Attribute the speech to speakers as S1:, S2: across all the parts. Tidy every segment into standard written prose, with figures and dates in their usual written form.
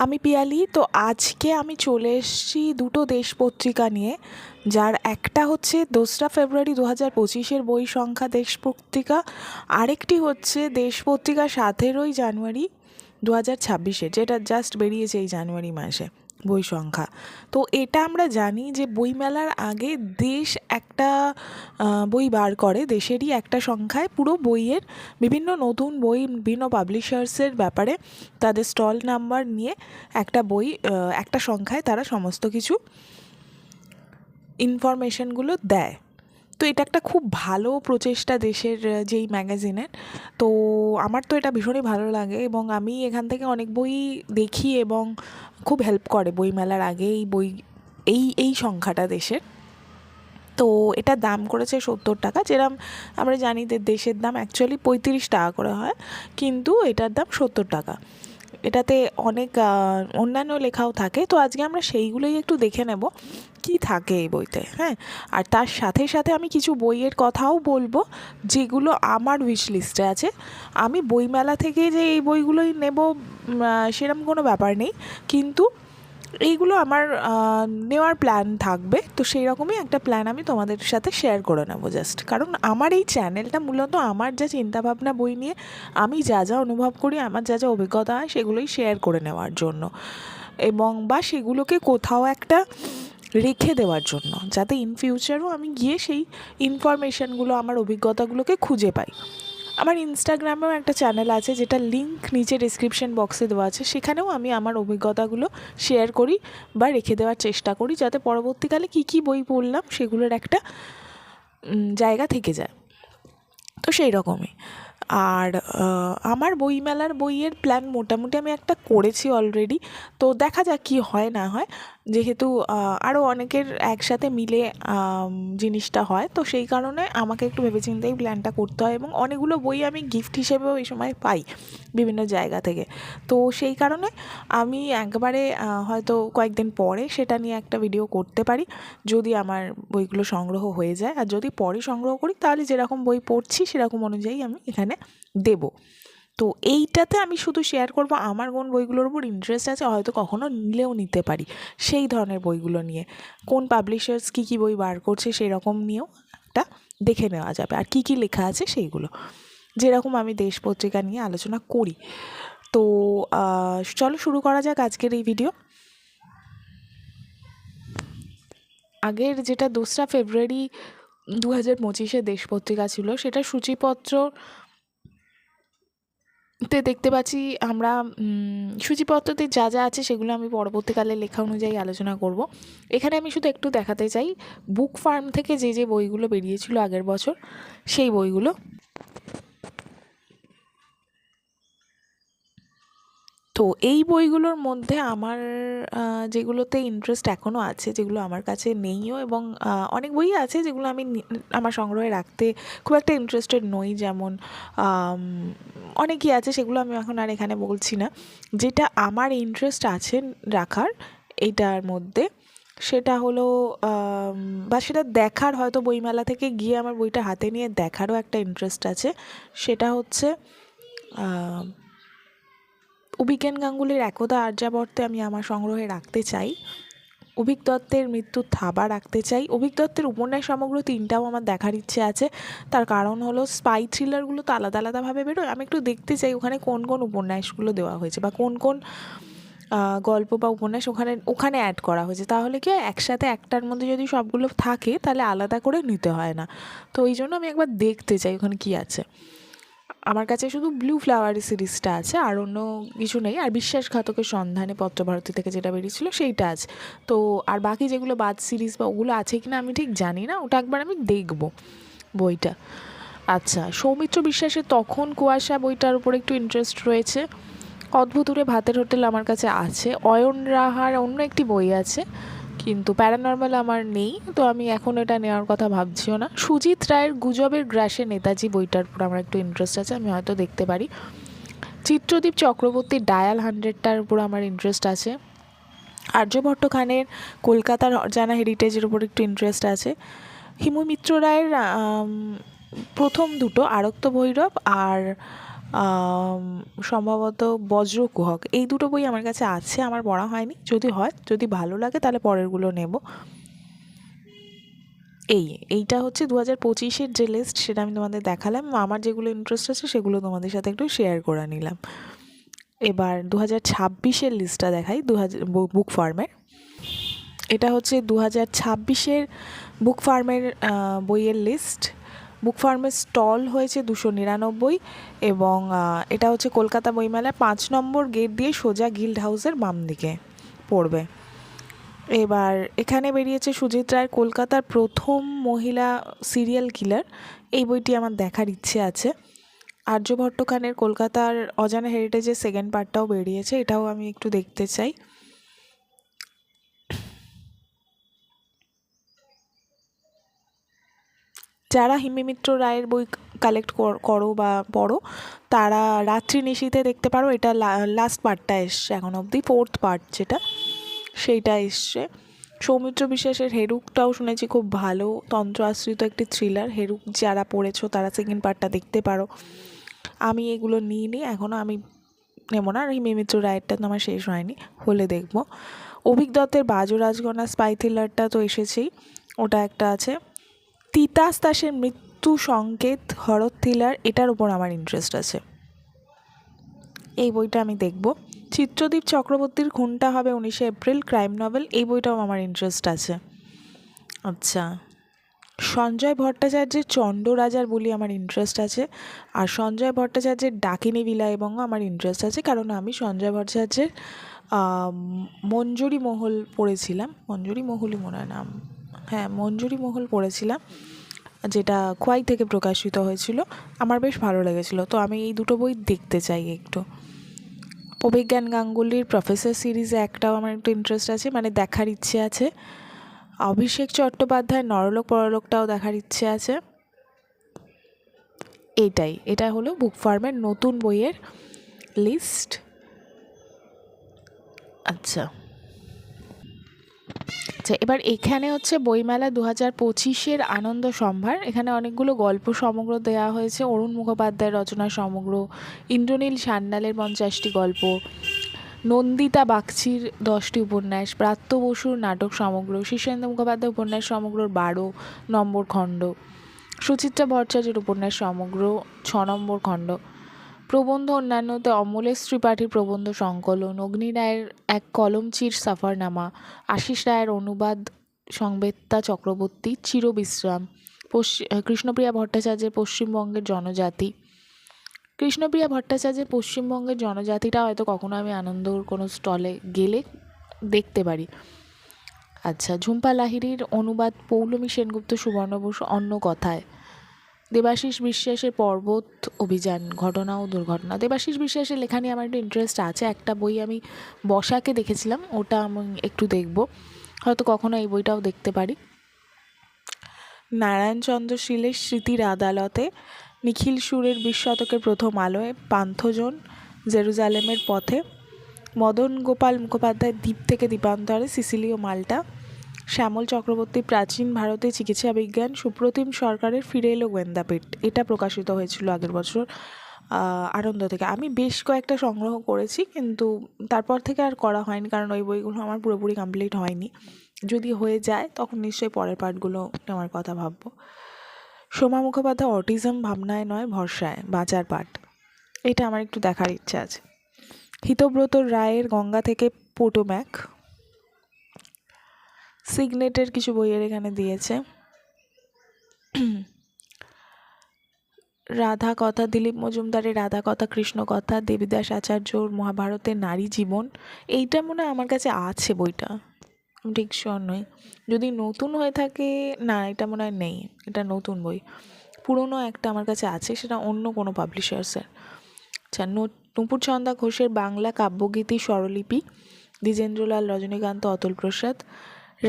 S1: আমি পিয়ালি। তো আজকে আমি চলে এসেছি দুটো দেশ পত্রিকা নিয়ে, যার একটা হচ্ছে 2রা ফেব্রুয়ারি 2025-এর বই সংখ্যা দেশ পত্রিকা, আরেকটি হচ্ছে দেশ পত্রিকা 17ই জানুয়ারি 2026-এর, যেটা জাস্ট বেরিয়েছে এই জানুয়ারি মাসে বই সংখ্যা। তো এটা আমরা জানি যে বইমেলার আগে দেশ একটা বই বার করে, দেশেরই একটা সংখ্যায় পুরো বইয়ের বিভিন্ন নতুন বই, বিভিন্ন পাবলিশার্সের ব্যাপারে তাদের স্টল নাম্বার নিয়ে একটা বই, একটা সংখ্যায় তারা সমস্ত কিছু ইনফরমেশনগুলো দেয়। তো এটা একটা খুব ভালো প্রচেষ্টা দেশের যেই ম্যাগাজিনের। তো আমার তো এটা ভীষণই ভালো লাগে এবং আমি এখান থেকে অনেক বই দেখি এবং খুব হেল্প করে বইমেলার আগে এই সংখ্যাটা দেশের। তো এটার দাম করেছে 70 টাকা, যেরকম আমরা জানি যে দেশের দাম অ্যাকচুয়ালি 35 টাকা করে হয়, কিন্তু এটার দাম 70 টাকা। এটাতে অনেক অন্যান্য লেখাও থাকে, তো আজকে আমরা সেইগুলোই একটু দেখে নেব কি থাকে এই বইতে। হ্যাঁ, আর তার সাথে সাথে আমি কিছু বইয়ের কথাও বলবো যেগুলো আমার উইশ লিস্টে আছে। আমি বইমেলা থেকে যে এই বইগুলোই নেব সেরকম কোনো ব্যাপার নেই, কিন্তু এইগুলো আমার নেওয়ার প্ল্যান থাকবে। তো সেই রকমই একটা প্ল্যান আমি তোমাদের সাথে শেয়ার করে নেবো জাস্ট, কারণ আমার এই চ্যানেলটা মূলত আমার যা চিন্তাভাবনা বই নিয়ে আমি যা যা অনুভব করি, আমার যা যা অভিজ্ঞতা হয় সেগুলোই শেয়ার করে নেওয়ার জন্য, এবং বা সেগুলোকে কোথাও একটা রেখে দেওয়ার জন্য, যাতে ইন ফিউচারও আমি গিয়ে সেই ইনফরমেশানগুলো, আমার অভিজ্ঞতাগুলোকে খুঁজে পাই। আমার ইনস্টাগ্রামেও একটা চ্যানেল আছে, যেটা লিঙ্ক নিচে ডিসক্রিপশন বক্সে দেওয়া আছে, সেখানেও আমি আমার অভিজ্ঞতাগুলো শেয়ার করি বা রেখে দেওয়ার চেষ্টা করি, যাতে পরবর্তীকালে কী কী বই পড়লাম সেগুলোর একটা জায়গা থেকে যায়। তো সেই রকমই। আর আমার বইমেলার বইয়ের প্ল্যান মোটামুটি আমি একটা করেছি অলরেডি, তো দেখা যাক কী হয় না হয়, যেহেতু আরও অনেকের একসাথে মিলে জিনিসটা হয়, তো সেই কারণে আমাকে একটু ভেবেচিন্তেই প্ল্যানটা করতে হয়, এবং অনেকগুলো বই আমি গিফট হিসেবেও এই সময় পাই বিভিন্ন জায়গা থেকে। তো সেই কারণে আমি একবারে হয়তো কয়েকদিন পরে সেটা নিয়ে একটা ভিডিও করতে পারি, যদি আমার বইগুলো সংগ্রহ হয়ে যায়। আর যদি পরে সংগ্রহ করি তাহলে যেরকম বই পড়ছি সেরকম অনুযায়ী আমি এখানে দেব। তো এইটাতে আমি শুধু শেয়ার করব আমার কোন বইগুলোর উপর ইন্টারেস্ট আছে, হয়তো কখনো নিলেও নিতে পারি সেই ধরনের বইগুলো নিয়ে। কোন পাবলিশার্স কী কী বই বার করছে সেরকম নিয়েও একটা দেখে নেওয়া যাবে, আর কী কী লেখা আছে সেইগুলো, যেরকম আমি দেশ পত্রিকা নিয়ে আলোচনা করি। তো চলো শুরু করা যাক আজকের এই ভিডিও। আগের যেটা 2রা ফেব্রুয়ারি 2025-এ দেশ পত্রিকা ছিল, সেটা সূচিপত্রতে দেখতে পাচ্ছি আমরা। সূচিপত্রতে যা যা আছে সেগুলো আমি পরবর্তীকালে লেখা অনুযায়ী আলোচনা করব। এখানে আমি শুধু একটু দেখাতে চাই বুক ফার্ম থেকে যে যে বইগুলো বেরিয়েছিল আগের বছর, সেই বইগুলো। তো এই বইগুলোর মধ্যে আমার যেগুলোতে ইন্টারেস্ট এখনও আছে, যেগুলো আমার কাছে নেইও, এবং অনেক বই আছে যেগুলো আমি আমার সংগ্রহে রাখতে খুব একটা ইন্টারেস্টেড নই, যেমন অনেকই আছে, সেগুলো আমি এখন আর এখানে বলছি না। যেটা আমার ইন্টারেস্ট আছে রাখার এইটার মধ্যে, সেটা হলো বা সেটা দেখার, হয়তো বইমেলা থেকে গিয়ে আমার বইটা হাতে নিয়ে দেখারও একটা ইন্টারেস্ট আছে। সেটা হচ্ছে অভিজ্ঞান গাঙ্গুলির একদা আর্যাবর্তে আমি আমার সংগ্রহে রাখতে চাই। অভিক দত্তের মৃত্যুর থাবা রাখতে চাই। অভিক দত্তের উপন্যাস সমগ্র 3টাও আমার দেখার ইচ্ছে আছে। তার কারণ হলো স্পাই থ্রিলারগুলো তো আলাদা আলাদাভাবে বেরোয়, আমি একটু দেখতে চাই ওখানে কোন কোন উপন্যাসগুলো দেওয়া হয়েছে, বা কোন কোন গল্প বা উপন্যাস ওখানে অ্যাড করা হয়েছে। তাহলে কি হয়, একসাথে একটার মধ্যে যদি সবগুলো থাকে তাহলে আলাদা করে নিতে হয় না। তো এই জন্য আমি একবার দেখতে চাই ওখানে কী আছে। আমার কাছে শুধু ব্লু ফ্লাওয়ার সিরিজটা আছে, আর অন্য কিছু নেই। আর বিশ্বাসঘাতকের সন্ধানে পত্রভারতী থেকে যেটা বেরিয়েছিল সেইটা আছে। তো আর বাকি যেগুলো বাদ সিরিজ বা ওগুলো আছে কি না আমি ঠিক জানি না, ওটা একবার আমি দেখব বইটা। আচ্ছা, সৌমিত্র বিশ্বাসের তখন কুয়াশা বইটার উপর একটু ইন্টারেস্ট রয়েছে। অদ্ভুতুরে ভাতের হোটেল আমার কাছে আছে। অয়ন রাহার অন্য একটি বই আছে, কিন্তু প্যারানর্মাল আমার নেই, তো আমি এখন এটা নেওয়ার কথা ভাবছিও না। সুজিত রায়ের গুজবের গ্রাসে নেতাজি বইটার উপর আমার একটু ইন্টারেস্ট আছে, আমি হয়তো দেখতে পারি। চিত্রদীপ চক্রবর্তীর ডায়াল 100টার উপর আমার ইন্টারেস্ট আছে। আর্যভট্ট খানের কলকাতার অজানা হেরিটেজের উপর একটু ইন্টারেস্ট আছে। হিমু মিত্র রায়ের প্রথম দুটো, আরক্ত ভৈরব আর সম্ভবত বজ্রকুহক, এই দুটো বই আমার কাছে আছে, আমার পড়া হয়নি। যদি ভালো লাগে তাহলে পরেরগুলো নেব। এইটা হচ্ছে 2025-এর যে লিস্ট, সেটা আমি তোমাদের দেখালাম। আমার যেগুলো ইন্টারেস্ট আছে সেগুলো তোমাদের সাথে একটু শেয়ার করে নিলাম। এবার 2026-এর লিস্টটা দেখাই, বুক ফার্মের। এটা হচ্ছে 2026-এর বুক ফার্মের বইয়ের লিস্ট। বুক ফার্মের স্টল হয়েছে 299, এবং এটা হচ্ছে কলকাতা বইমেলায় 5 নম্বর গেট দিয়ে সোজা গিল্ড হাউসের বাম দিকে পড়বে। এবার এখানে বেরিয়েছে সুজিত রায়ের কলকাতার প্রথম মহিলা সিরিয়াল কিলার, এই বইটি আমার দেখার ইচ্ছে আছে। আর্যভট্ট খানের কলকাতার অজানা হেরিটেজের সেকেন্ড পার্টটাও বেরিয়েছে, এটাও আমি একটু দেখতে চাই। যারা হিমেমিত্র রায়ের বই কালেক্ট করো বা পড়ো, তারা রাত্রি নিশীথে দেখতে পারো। এটা লাস্ট পার্টটা এসছে এখন অবধি, 4th পার্ট যেটা, সেইটা এসছে। সৌমিত্র বিশ্বাসের হেরুকটাও শুনেছি খুব ভালো, তন্ত্র আশ্রিত একটি থ্রিলার। হেরুক যারা পড়েছো তারা সেকেন্ড পার্টটা দেখতে পারো। আমি এগুলো নিইনি এখনও, আমি নেব না। আর হিমেমিত্র রায়েরটা তো আমার শেষ হয়নি, হলে দেখব। অভিক দত্তের বাজো রাজগণা স্পাই থ্রিলারটা তো এসেছেই, ওটা একটা আছে। তিতাস দাসের মৃত্যু সংকেত হরর থ্রিলার, এটার উপর আমার ইন্টারেস্ট আছে, এই বইটা আমি দেখব। চিত্রদীপ চক্রবর্তীর খুনটা হবে 19শে এপ্রিল, ক্রাইম নভেল, এই বইটাও আমার ইন্টারেস্ট আছে। আচ্ছা, সঞ্জয় ভট্টাচার্যের চণ্ডরাজার বলি আমার ইন্টারেস্ট আছে। আর সঞ্জয় ভট্টাচার্যের ডাকিনী বিলা এবং আমার ইন্টারেস্ট আছে, কারণ আমি সঞ্জয় ভট্টাচার্যের মঞ্জুরি মহল পড়েছিলাম। মঞ্জুরি মহলই মনে হয় নাম, হ্যাঁ মঞ্জুরি মহল পড়েছিলাম, যেটা খোয়াই থেকে প্রকাশিত হয়েছিল। আমার বেশ ভালো লেগেছিলো, তো আমি এই দুটো বই দেখতে চাই একটু। অভিজ্ঞান গাঙ্গুলির প্রফেসর সিরিজে একটাও আমার একটু ইন্টারেস্ট আছে, মানে দেখার ইচ্ছে আছে। অভিষেক চট্টোপাধ্যায় নরলোক পরলোকটাও দেখার ইচ্ছে আছে। এটা হলো বুক ফার্মের নতুন বইয়ের লিস্ট। আচ্ছা, এবার এখানে হচ্ছে বইমেলা 2025-এর আনন্দ সম্ভার। এখানে অনেকগুলো গল্প সমগ্র দেওয়া হয়েছে, অরুণ মুখোপাধ্যায়ের রচনা সমগ্র, ইন্দ্রনীল সান্যালের 50টি গল্প, নন্দিতা বাগচির 10টি উপন্যাস, ব্রাত্য বসুর নাটক সমগ্র, শীর্ষেন্দু মুখোপাধ্যায় উপন্যাস সমগ্রর 12 নম্বর খণ্ড, সুচিত্রা ভট্টাচার্যের উপন্যাস সমগ্র 6 নম্বর খণ্ড, প্রবন্ধ অন্যান্যতে অমলেশ ত্রিপাঠীর প্রবন্ধ সংকলন, অগ্নি রায়ের এক কলমচির সাফারনামা, আশিস রায়ের অনুবাদ সংবেত্তা চক্রবর্তী চিরবিশ্রাম, কৃষ্ণপ্রিয়া ভট্টাচার্যের পশ্চিমবঙ্গের জনজাতি। কৃষ্ণপ্রিয়া ভট্টাচার্যের পশ্চিমবঙ্গের জনজাতিটা হয়তো কখনো আমি আনন্দর কোনো স্টলে গেলে দেখতে পারি। আচ্ছা, ঝুম্পা লাহিড়ীর অনুবাদ পৌলমী সেনগুপ্ত সুবর্ণ বসু অন্য কথায়, দেবাশিস বিশ্বাসের পর্বত অভিযান ঘটনা ও দুর্ঘটনা। দেবাশিস বিশ্বাসের লেখা নিয়ে আমার একটু ইন্টারেস্ট আছে, একটা বই আমি বসাকে দেখেছিলাম, ওটা আমি একটু দেখব, হয়তো কখনো এই বইটাও দেখতে পারি। নারায়ণচন্দ্র শীলের স্মৃতির আদালতে, নিখিল সুরের 20 শতকের প্রথম আলোয়, পান্থজন জেরুজালেমের পথে, মদন গোপাল মুখোপাধ্যায়ের দ্বীপ থেকে দ্বীপান্তরে, সিসিলি ও মাল্টা, শ্যামল চক্রবর্তী প্রাচীন ভারতে চিকিৎসা বিজ্ঞান, সুপ্রতিম সরকারের ফিরে এলো গোয়েন্দাপেট, এটা প্রকাশিত হয়েছিল আগের বছর আনন্দ থেকে। আমি বেশ কয়েকটা সংগ্রহ করেছি, কিন্তু তারপর থেকে আর করা হয়নি, কারণ ওই বইগুলো আমার পুরোপুরি কমপ্লিট হয়নি। যদি হয়ে যায় তখন নিশ্চয়ই পরের পার্টগুলো নেওয়ার কথা ভাববো। সোমা মুখোপাধ্যায় অটিজম ভাবনায় নয় ভরসায়, বাঁচার পাঠ, এটা আমার একটু দেখার ইচ্ছা আছে। হিতব্রত রায়ের গঙ্গা থেকে পোটোম্যাক, সিগনেটের কিছু বইয়ের এখানে দিয়েছে। রাধা কথা, দিলীপ মজুমদারের রাধা কথা, কৃষ্ণ কথা, দেবীদাস আচার্যর মহাভারতের নারী জীবন, এইটা মনে হয় আমার কাছে আছে বইটা, আমি ঠিক শিওর নই। যদি নতুন হয়ে থাকে, না এটা মনে হয় নেই, এটা নতুন বই। পুরনো একটা আমার কাছে আছে, সেটা অন্য কোনো পাবলিশার্সের। আচ্ছা, নূপুর চন্দা ঘোষের বাংলা কাব্যগীতি স্বরলিপি, দ্বিজেন্দ্রলাল রজনীকান্ত অতুল প্রসাদ,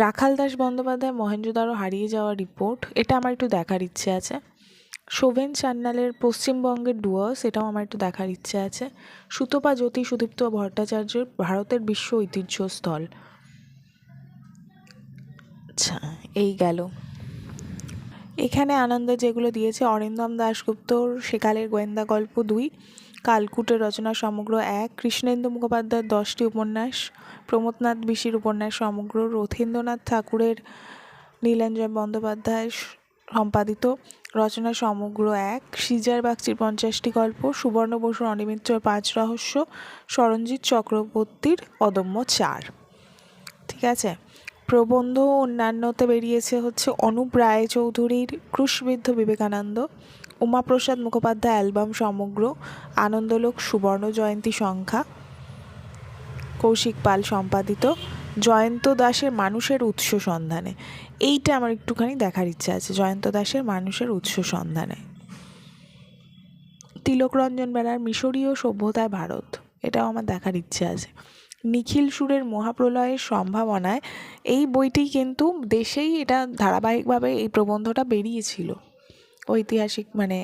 S1: রাখাল দাস বন্দ্যোপাধ্যায় মহেঞ্জোদারো হারিয়ে যাওয়া রিপোর্ট, এটা আমার একটু দেখার ইচ্ছে আছে। শোভেন সান্যালের পশ্চিমবঙ্গের ডুয়ার্স, এটাও আমার একটু দেখার ইচ্ছে আছে। সুতপা জ্যোতি সুদীপ্ত ভট্টাচার্যের ভারতের বিশ্ব ঐতিহ্যস্থল। আচ্ছা, এই গেল। এখানে আনন্দ যেগুলো দিয়েছে, অরিন্দম দাশগুপ্তর সেকালের গোয়েন্দা গল্প 2, কালকুটের রচনা সমগ্র 1, কৃষ্ণেন্দু মুখোপাধ্যায়ের 10টি উপন্যাস, প্রমথনাথ বিশির উপন্যাস সমগ্র, রথীন্দ্রনাথ ঠাকুরের নীলাঞ্জন বন্দ্যোপাধ্যায় সম্পাদিত রচনা সমগ্র 1, সিজার বাগচির 50টি গল্প, সুবর্ণ বসুর অনিমিত্র 5 রহস্য, সরঞ্জিৎ চক্রবর্তীর অদম্য 4। ঠিক আছে। প্রবন্ধ অন্যান্যতে বেরিয়েছে হচ্ছে অনুপ রায়চৌধুরীর ক্রুশবিদ্ধ বিবেকানন্দ, উমাপ্রসাদ মুখোপাধ্যায় অ্যালবাম সমগ্র, আনন্দলোক সুবর্ণ জয়ন্তী সংখ্যা, কৌশিক পাল সম্পাদিত, জয়ন্ত দাসের মানুষের উৎস সন্ধানে। এইটা আমার একটুখানি দেখার ইচ্ছা আছে, জয়ন্ত দাসের মানুষের উৎস সন্ধানে। তিলকরঞ্জন বেরার মিশরীয় সভ্যতায় ভারত, এটাও আমার দেখার ইচ্ছে আছে। নিখিল সুরের মহাপ্রলয়ের সম্ভাবনায়, এই বইটি কিন্তু দেশেই এটা ধারাবাহিকভাবে এই প্রবন্ধটা বেরিয়েছিল, ঐতিহাসিক মানে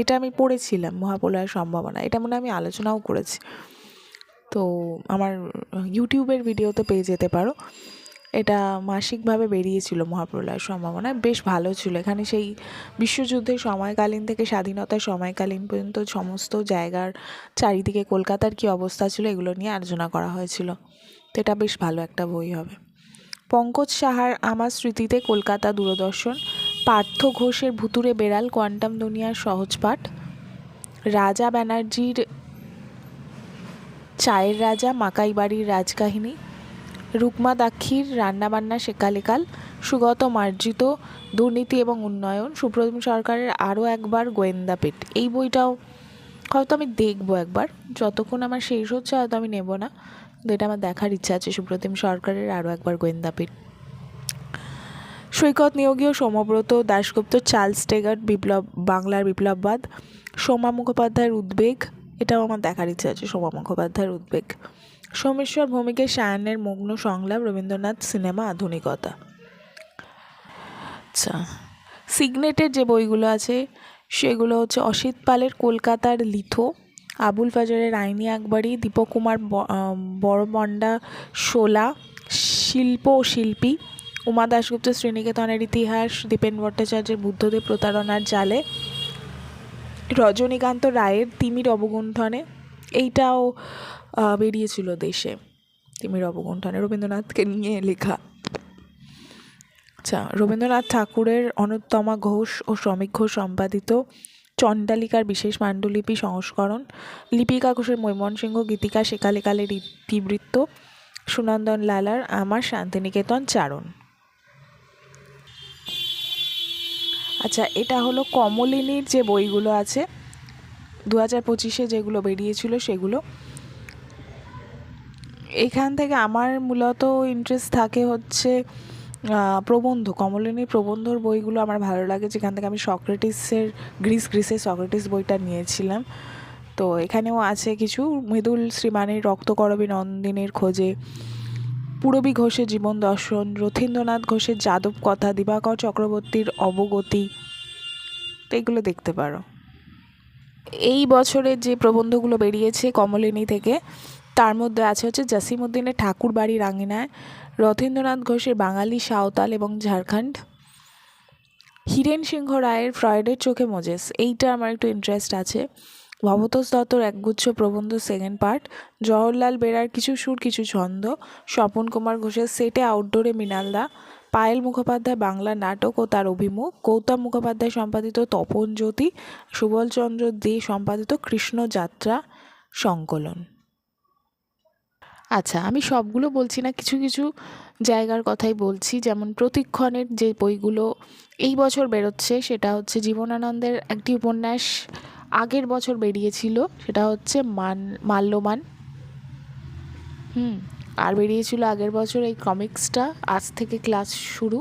S1: এটা আমি পড়েছিলাম মহাপ্রলয়ের সম্ভাবনা, এটা মনে হয় আমি আলোচনাও করেছি। তো আমার ইউটিউবের ভিডিওতে পেয়ে যেতে পারো, এটা মাসিকভাবে বেরিয়েছিল মহাপ্রলয়ের সম্ভাবনা, বেশ ভালো ছিল। এখানে সেই বিশ্বযুদ্ধের সময়কালীন থেকে স্বাধীনতার সময়কালীন পর্যন্ত সমস্ত জায়গার চারিদিকে কলকাতার কী অবস্থা ছিল এগুলো নিয়ে আলোচনা করা হয়েছিল। তো এটা বেশ ভালো একটা বই হবে। পঙ্কজ সাহার আমার স্মৃতিতে কলকাতা দূরদর্শন, পার্থ ঘোষের ভুতুরে বেড়াল কোয়ান্টাম দুনিয়ার সহজ পাঠ, রাজা ব্যানার্জির চায়ের রাজা মাকাই বাড়ির রাজকাহিনী, রুকমা দাক্ষীর রান্নাবান্না শেখালেকাল, সুগত মার্জিত দুর্নীতি এবং উন্নয়ন, সুপ্রতিম সরকারের আরও একবার গোয়েন্দাপীঠ। এই বইটাও হয়তো আমি দেখবো একবার, যতক্ষণ আমার শেষ হচ্ছে হয়তো আমি নেব না, কিন্তু এটা আমার দেখার ইচ্ছা আছে, সুপ্রতিম সরকারের আরও একবার গোয়েন্দাপীঠ। সৈকত নিয়োগীয় সোমব্রত দাশগুপ্ত চার্লস টেগার্ট বাংলার বিপ্লববাদ, সোমা মুখোপাধ্যায়ের উদ্বেগ, এটাও আমার দেখার ইচ্ছা আছে, সোমা মুখোপাধ্যায়ের উদ্বেগ। সোমেশ্বর ভৌমিকের সায়াহ্নের মগ্ন সংলাপ, রবীন্দ্রনাথ সিনেমা আধুনিকতা। আচ্ছা, সিগনেটের যে বইগুলো আছে সেগুলো হচ্ছে অসিত পালের কলকাতার লিথো, আবুল ফাজারের আইনি আকবরী, দীপক কুমার বড়মন্ডা শোলা, শিল্প ও শিল্পী, উমা দাশগুপ্ত শ্রীনিকেতনের ইতিহাস, দীপেন ভট্টাচার্যের বুদ্ধদেব প্রতারণার জালে, রজনীকান্ত রায়ের তিমির অবগুণ্ঠনে, এইটাও বেরিয়েছিল দেশে, তিমির অবগুণ্ঠনে, রবীন্দ্রনাথকে নিয়ে লেখা। আচ্ছা, রবীন্দ্রনাথ ঠাকুরের অনুত্তমা ঘোষ ও শ্রমিক ঘোষ সম্পাদিত চণ্ডালিকার বিশেষ পাণ্ডুলিপি সংস্করণ, লিপিকা ঘোষের মৈমনসিংহ গীতিকা শেখালেকালের ইতিবৃত্ত, সুনন্দন লালার আমার শান্তিনিকেতন চারণ। আচ্ছা, এটা হলো কমলিনীর যে বইগুলো আছে 2025-এ যেগুলো বেরিয়েছিল সেগুলো। এখান থেকে আমার মূলত ইন্টারেস্ট থাকে হচ্ছে প্রবন্ধ, কমলিনীর প্রবন্ধর বইগুলো আমার ভালো লাগে, যেখান থেকে আমি সক্রেটিসের গ্রিসের সক্রেটিস বইটা নিয়েছিলাম। তো এখানেও আছে কিছু, মৃদুল শ্রীমানের রক্তকরবী নন্দিনীর খোঁজে, পূরবী ঘোষের জীবন দর্শন, রথীন্দ্রনাথ ঘোষের যাদব কথা, দিবাকর চক্রবর্তীর অবগতি, তো এগুলো দেখতে পারো। এই বছরের যে প্রবন্ধগুলো বেরিয়েছে কমলিনী থেকে, তার মধ্যে আছে হচ্ছে জসিমউদ্দিনের ঠাকুর বাড়ির আঙিনায়, রথীন্দ্রনাথ ঘোষের বাঙালি সাঁওতাল এবং ঝাড়খণ্ড, হীরেন সিংহ রায়ের ফ্রয়েডের চোখে মোজেস, এইটা আমার একটু ইন্টারেস্ট আছে, ভবতোষ দত্তর একগুচ্ছ প্রবন্ধ সেকেন্ড পার্ট, জওহরলাল বেরার কিছু সুর কিছু ছন্দ, স্বপন কুমার ঘোষের সেটে আউটডোরে মৃণালদা, পায়েল মুখোপাধ্যায় বাংলা নাটক ও তার অভিমুখ, গৌতম মুখোপাধ্যায় সম্পাদিত তপন জ্যোতি, সুবলচন্দ্র দে সম্পাদিত কৃষ্ণযাত্রা সংকলন। আচ্ছা, আমি সবগুলো বলছি না, কিছু কিছু জায়গার কথাই বলছি। যেমন প্রতিক্ষণের যে বইগুলো এই বছর বেরোচ্ছে সেটা হচ্ছে জীবনানন্দের একটি উপন্যাস আগের বছর বেরিয়েছিল, সেটা হচ্ছে মাল্যবান। আর বেরিয়েছিল আগের বছর এই কমিক্সটা, আজ থেকে ক্লাস শুরু,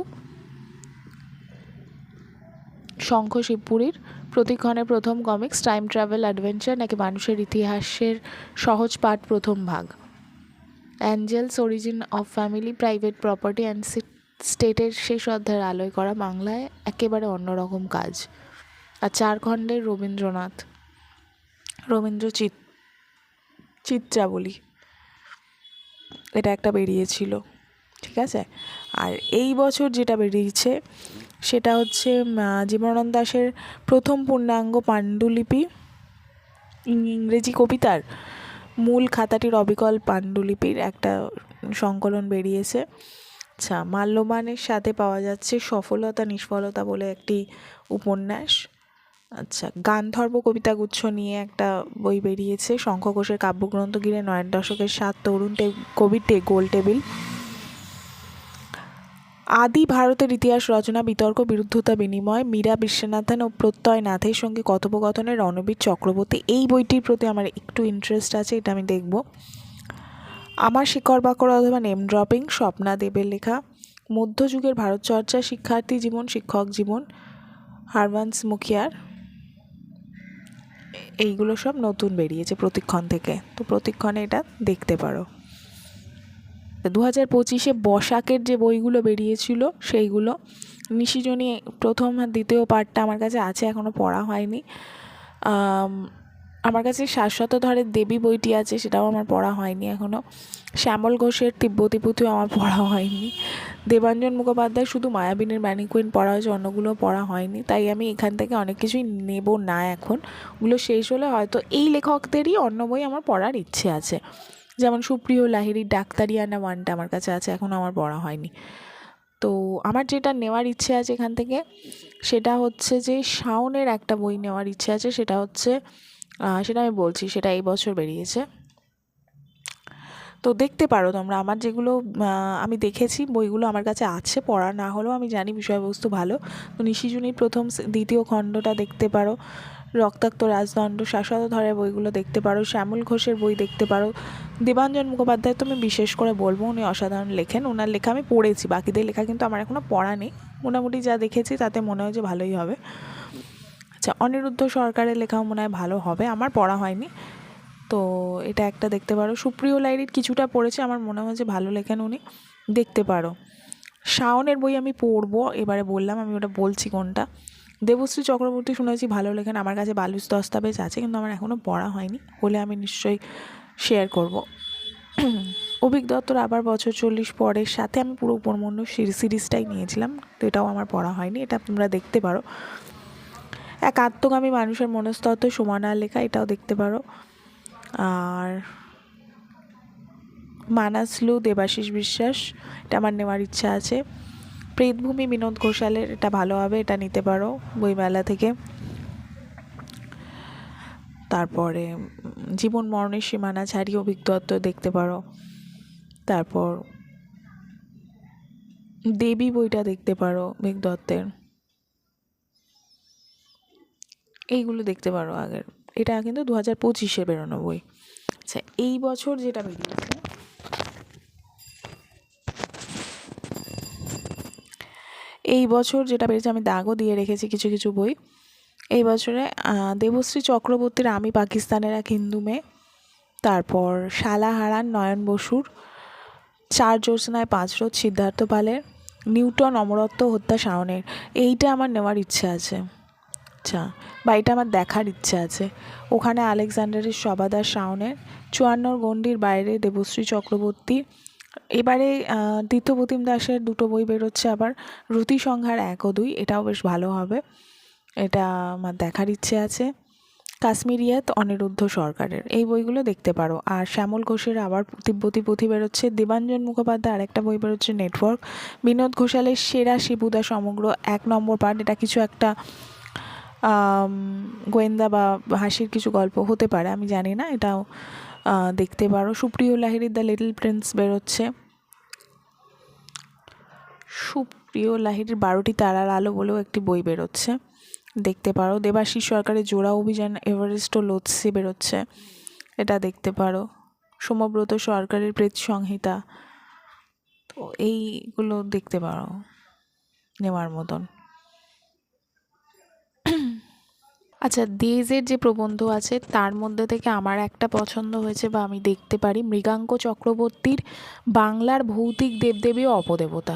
S1: শঙ্খ শিবপুরীর। প্রতিক্ষণের প্রথম কমিক্স, টাইম ট্রাভেল অ্যাডভেঞ্চার নাকি মানুষের ইতিহাসের সহজ পাঠ, প্রথম ভাগ। Engels origin of family, private property and স্টেটের শেষ অধ্যায়ের আলোয় করা, বাংলায় একেবারে অন্যরকম কাজ। আর 4 খণ্ডের রবীন্দ্র চিত্রাবলী, এটা একটা বেরিয়েছিল। ঠিক আছে। আর এই বছর যেটা বেরিয়েছে সেটা হচ্ছে জীবনানন্দ দাশের প্রথম পূর্ণাঙ্গ পাণ্ডুলিপি, ইংরেজি কবিতার মূল খাতাটির অবিকল পাণ্ডুলিপির একটা সংকলন বেরিয়েছে। আচ্ছা, মাল্যবানের সাথে পাওয়া যাচ্ছে সফলতা নিষ্ফলতা বলে একটি উপন্যাস। আচ্ছা, গান্ধর্ব কবিতাগুচ্ছ নিয়ে একটা বই বেরিয়েছে। শঙ্খ ঘোষের কাব্যগ্রন্থ ঘিরে ৯-এর দশকের ৭ তরুণ কবির গোল টেবিল। আদি ভারতের ইতিহাস রচনা, বিতর্ক, বিরুদ্ধতা বিনিময়, মীরা বিশ্বনাথন ও প্রত্যয় নাথের সঙ্গে কথোপকথনের রণবীর চক্রবর্তী। এই বইটির প্রতি আমার একটু ইন্টারেস্ট আছে, এটা আমি দেখব। আমার শিকড় বাকড় অথবা নেম ড্রপিং, স্বপ্না দেবের লেখা। মধ্যযুগের ভারত চর্চা, শিক্ষার্থী জীবন, শিক্ষক জীবন, হারবান্স মুখিয়ার। এইগুলো সব নতুন বেরিয়েছে প্রতিক্ষণ থেকে, তো প্রতিক্ষণে এটা দেখতে পারো। 2025-এ বসাকের যে বইগুলো বেরিয়েছিল সেইগুলো, নিশিজনী প্রথম আর দ্বিতীয় পার্টটা আমার কাছে আছে, এখনও পড়া হয়নি। আমার কাছে শাশ্বত ধরের দেবী বইটি আছে, সেটাও আমার পড়া হয়নি এখনও। শ্যামল ঘোষের তিব্বতী পুঁথিও আমার পড়া হয়নি। দেবাঞ্জন মুখোপাধ্যায় শুধু মায়াবিনীর ম্যানিকুইন পড়া হয়েছে, অন্যগুলো পড়া হয়নি। তাই আমি এখান থেকে অনেক কিছুই নেব না এখন। ওগুলো শেষ হলে হয়তো এই লেখকদেরই অন্য বই আমার পড়ার ইচ্ছে আছে। যেমন সুপ্রিয় লাহিড়ির ডাক্তারিয়ানা 1টা আমার কাছে আছে, এখনও আমার পড়া হয়নি। তো আমার যেটা নেওয়ার ইচ্ছে আছে এখান থেকে, সেটা হচ্ছে যে শাওনের একটা বই নেওয়ার ইচ্ছে আছে। সেটা হচ্ছে সেটা আমি বলছি, সেটা এই বছর বেরিয়েছে। তো দেখতে পারো তোমরা, আমার যেগুলো আমি দেখেছি বইগুলো আমার কাছে আছে, পড়া না হলেও আমি জানি বিষয়বস্তু ভালো। তো নিশিজুনির প্রথম দ্বিতীয় খণ্ডটা দেখতে পারো, রক্তাক্ত রাজদণ্ড, শাশ্বত ধরের বইগুলো দেখতে পারো, শ্যামল ঘোষের বই দেখতে পারো। দেবাঞ্জন মুখোপাধ্যায় তো আমি বিশেষ করে বলবো, উনি অসাধারণ লেখেন। ওনার লেখা আমি পড়েছি, বাকিদের লেখা কিন্তু আমার এখনও পড়া নেই। মোটামুটি যা দেখেছি তাতে মনে হয় যে ভালোই হবে। আচ্ছা, অনিরুদ্ধ সরকারের লেখাও মনে হয় ভালো হবে, আমার পড়া হয়নি। তো এটা একটা দেখতে পারো। সুপ্রিয় লাহিড়ির কিছুটা পড়েছে, আমার মনে হয় যে ভালো লেখেন উনি, দেখতে পারো। শাওনের বই আমি পড়বো, এবারে বললাম, আমি ওটা বলছি কোনটা। দেবশ্রী চক্রবর্তী শুনেছি ভালো লেখেন, আমার কাছে বালুচ দস্তাবেজ আছে, কিন্তু আমার এখনও পড়া হয়নি, হলে আমি নিশ্চয়ই শেয়ার করব। অভিক দত্তর আবার বছর 40 পরের সাথে আমি পুরো উপমন্যু সিরিজটাই নিয়েছিলাম, তো এটাও আমার পড়া হয়নি, এটা তোমরা দেখতে পারো। এক আত্মগামী মানুষের মনস্তত্ত্ব, সুমনার লেখা, এটাও দেখতে পারো। আর মানাসলু দেবাশিস বিশ্বাস, এটা আমার নেওয়ার ইচ্ছা আছে। প্রেতভূমি বিনোদ ঘোষালের, এটা ভালো হবে, এটা নিতে পারো বইমেলা থেকে। তারপরে জীবন মরণের সীমানা ছাড়িয়ে অভিক দত্ত দেখতে পারো। তারপর দেবী বইটা দেখতে পারো অভিক দত্তের, এইগুলো দেখতে পারো আগের। এটা কিন্তু 2025-এ বেরোনো বই। আচ্ছা, এই বছর যেটা বেরিয়েছে, আমি দাগও দিয়ে রেখেছি কিছু কিছু বই। এই বছরে দেবশ্রী চক্রবর্তীর আমি পাকিস্তানের এক হিন্দু মেয়ে, তারপর শালা হারান নয়ন বসুর, 4 জ্যোৎস্নায় 5 রোদ সিদ্ধার্থ পালের, নিউটন অমরত্ব হত্যা শাওনের। এইটা আমার নেওয়ার ইচ্ছে আছে। আচ্ছা, বা এটা আমার দেখার ইচ্ছে আছে। ওখানে আলেকজান্ডারের সবাদার শাওনের, 54 গণ্ডির বাইরে দেবশ্রী চক্রবর্তী। এবারে তীর্থপ্রতিম দাসের 2টো বই বেরোচ্ছে আবার, রতি সংহার 1 ও 2, এটাও বেশ ভালো হবে, এটা আমার দেখার ইচ্ছে আছে। কাশ্মীরিয়াত অনিরুদ্ধ সরকারের, এই বইগুলো দেখতে পারো। আর শ্যামল ঘোষের আবার তিব্বতী পুঁথি বেরোচ্ছে। দেবাঞ্জন মুখোপাধ্যায় আরেকটা বই বেরোচ্ছে, নেটওয়ার্ক। বিনোদ ঘোষালের সেরা শিবুদা সমগ্র 1 নম্বর পার্ট, এটা কিছু একটা গোয়েন্দা বা হাসির কিছু গল্প হতে পারে, আমি জানি না, এটাও দেখতে পারো। সুপ্রিয় লাহিড়ির দ্য লিটল প্রিন্স বেরোচ্ছে। সুপ্রিয় লাহিড়ির 12টি তারার আলো বলেও একটি বই বেরোচ্ছে, দেখতে পারো। দেবাশিস সরকারের জোড়া অভিযান এভারেস্ট ও লোৎসে বেরোচ্ছে, এটা দেখতে পারো। সোমব্রত সরকারের প্রেত সংহিতা, তো এইগুলো দেখতে পারো, নেওয়ার মতন। আচ্ছা, দেজের যে প্রবন্ধ আছে তার মধ্যে থেকে আমার একটা পছন্দ হয়েছে, বা আমি দেখতে পারি, মৃগাঙ্ক চক্রবর্তীর বাংলার ভৌতিক দেবদেবী ও অপদেবতা।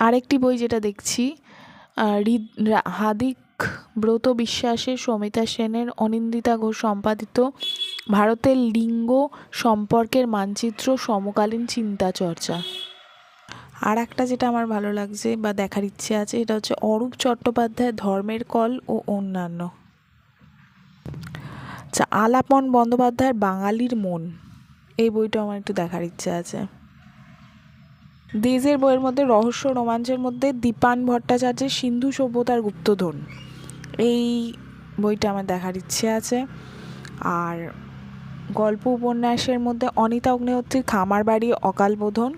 S1: আরেকটি বই যেটা দেখছি, হাদিক ব্রত বিশ্বাসের, সমিতা সেনের, অনিন্দিতা ঘোষ সম্পাদিত ভারতের লিঙ্গ সম্পর্কের মানচিত্র, সমকালীন চিন্তা চর্চা। আর একটা যেটা আমার ভালো লাগছে বা দেখার ইচ্ছে আছে, এটা হচ্ছে অরূপ চট্টোপাধ্যায়ের ধর্মের কল ও অন্যান্য। আচ্ছা, আলাপন বন্দ্যোপাধ্যায়ের বাঙালির মন, এই বইটা আমার একটু দেখার ইচ্ছে আছে। দেজের বইয়ের মধ্যে রহস্য রোমাঞ্চের মধ্যে দীপান ভট্টাচার্যের সিন্ধু সভ্যতার গুপ্তধন, এই বইটা আমার দেখার ইচ্ছে আছে। আর গল্প উপন্যাসের মধ্যে অনিতা অগ্নিহোত্রীর খামার বাড়ি অকাল বোধন।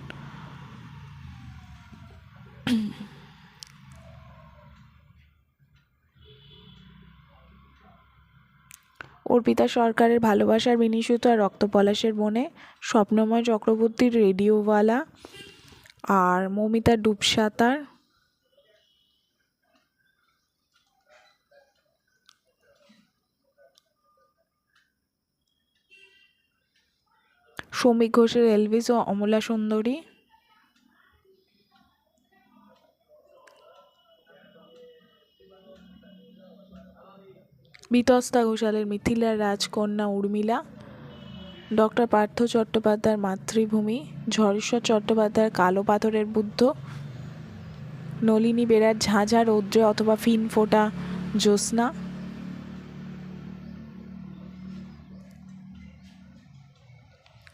S1: অর্পিতা সরকারের ভালোবাসার বিনিশুত আর রক্তপলাশের বনে, স্বপ্নময় চক্রবর্তীর রেডিওওয়ালা, আর মৌমিতার ডুবসাঁতার, সৌমিক ঘোষের এলভিস ও অমলা সুন্দরী, বিতস্তা ঘোষালের মিথিলার রাজকন্যা উর্মিলা, ডক্টর পার্থ চট্টোপাধ্যায়ের মাতৃভূমি, ঝড়েশ্বর চট্টোপাধ্যায়ের কালো পাথরের বুদ্ধ, নলিনী বেরার ঝাঁঝা রৌদ্রে অথবা ফিন ফোটা জ্যোৎস্না,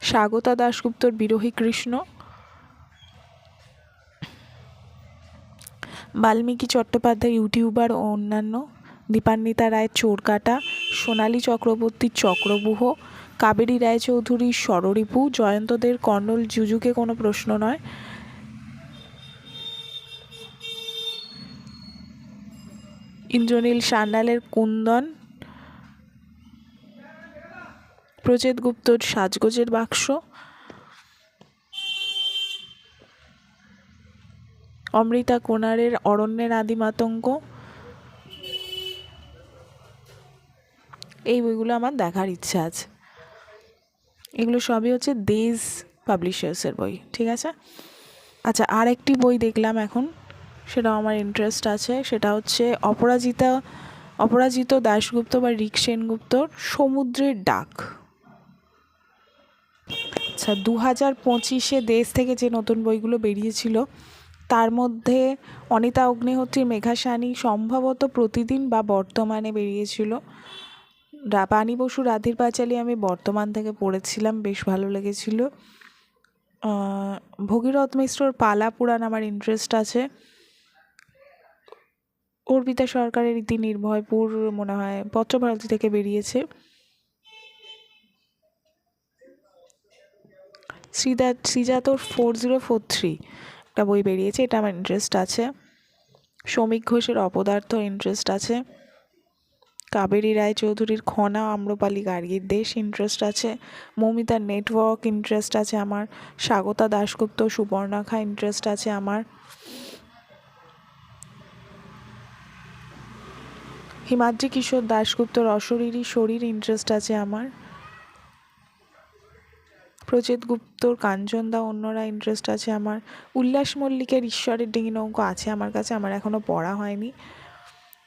S1: স্বাগতা দাশগুপ্তর বিরোহী কৃষ্ণ, বাল্মীকি চট্টোপাধ্যায় ইউটিউবার ও অন্যান্য, দীপান্বিতা রায়ের চোরকাটা, সোনালী চক্রবর্তীর চক্রব্যূহ, কাবেরী রায়চৌধুরীর ষড়রিপু, জয়ন্তদের কর্নল জুজুকে কোনো প্রশ্ন নয়, ইন্দ্রনীল সান্যালের কুন্দন, প্রচেত গুপ্তর সাজগোজের বাক্স, অমৃতা কোনারের অরণ্যের আদিম আতঙ্ক, এই বইগুলো আমার দেখার ইচ্ছা আছে। এগুলো সবই হচ্ছে দেজ পাবলিশার্সের বই, ঠিক আছে। আচ্ছা, আর একটি বই দেখলাম এখন, সেটাও আমার ইন্টারেস্ট আছে, সেটা হচ্ছে অপরাজিত দাশগুপ্ত বা রিক সেনগুপ্তর সমুদ্রের ডাক। আচ্ছা, 2025-এ দেশ থেকে যে নতুন বইগুলো বেরিয়েছিল তার মধ্যে অনিতা অগ্নিহোত্রীর মেঘাসানি সম্ভবত প্রতিদিন বা বর্তমানে বেরিয়েছিল। পানি বসু রাধির পাঁচালী আমি বর্তমান থেকে পড়েছিলাম, বেশ ভালো লেগেছিল। ভগীরথ মিশ্রর পালা পুরাণ আমার ইন্টারেস্ট আছে। অর্পিতা সরকারের ইতি নির্ভয়পুর মনে হয় পত্রভারতী থেকে বেরিয়েছে। শ্রীজাতর 4043 একটা বই বেরিয়েছে, এটা আমার ইন্টারেস্ট আছে। সৌমিক ঘোষের অপদার্থ ইন্টারেস্ট আছে। কাবেরী রায়চৌধুরীর খনা আম্রপালি গার্গীর দেশ ইন্টারেস্ট আছে। মৌমিতার নেটওয়ার্ক ইন্টারেস্ট আছে আমার। স্বাগতা দাশগুপ্ত সুবর্ণাখা ইন্টারেস্ট আছে আমার। হিমাদ্রি কিশোর দাশগুপ্তর অশরীরী শরীর ইন্টারেস্ট আছে আমার। প্রচেত গুপ্তর কাঞ্চনদা অন্যরা ইন্টারেস্ট আছে আমার। উল্লাস মল্লিকের ঈশ্বরের ডিঙি নৌকা আছে আমার কাছে, আমার এখনও পড়া হয়নি।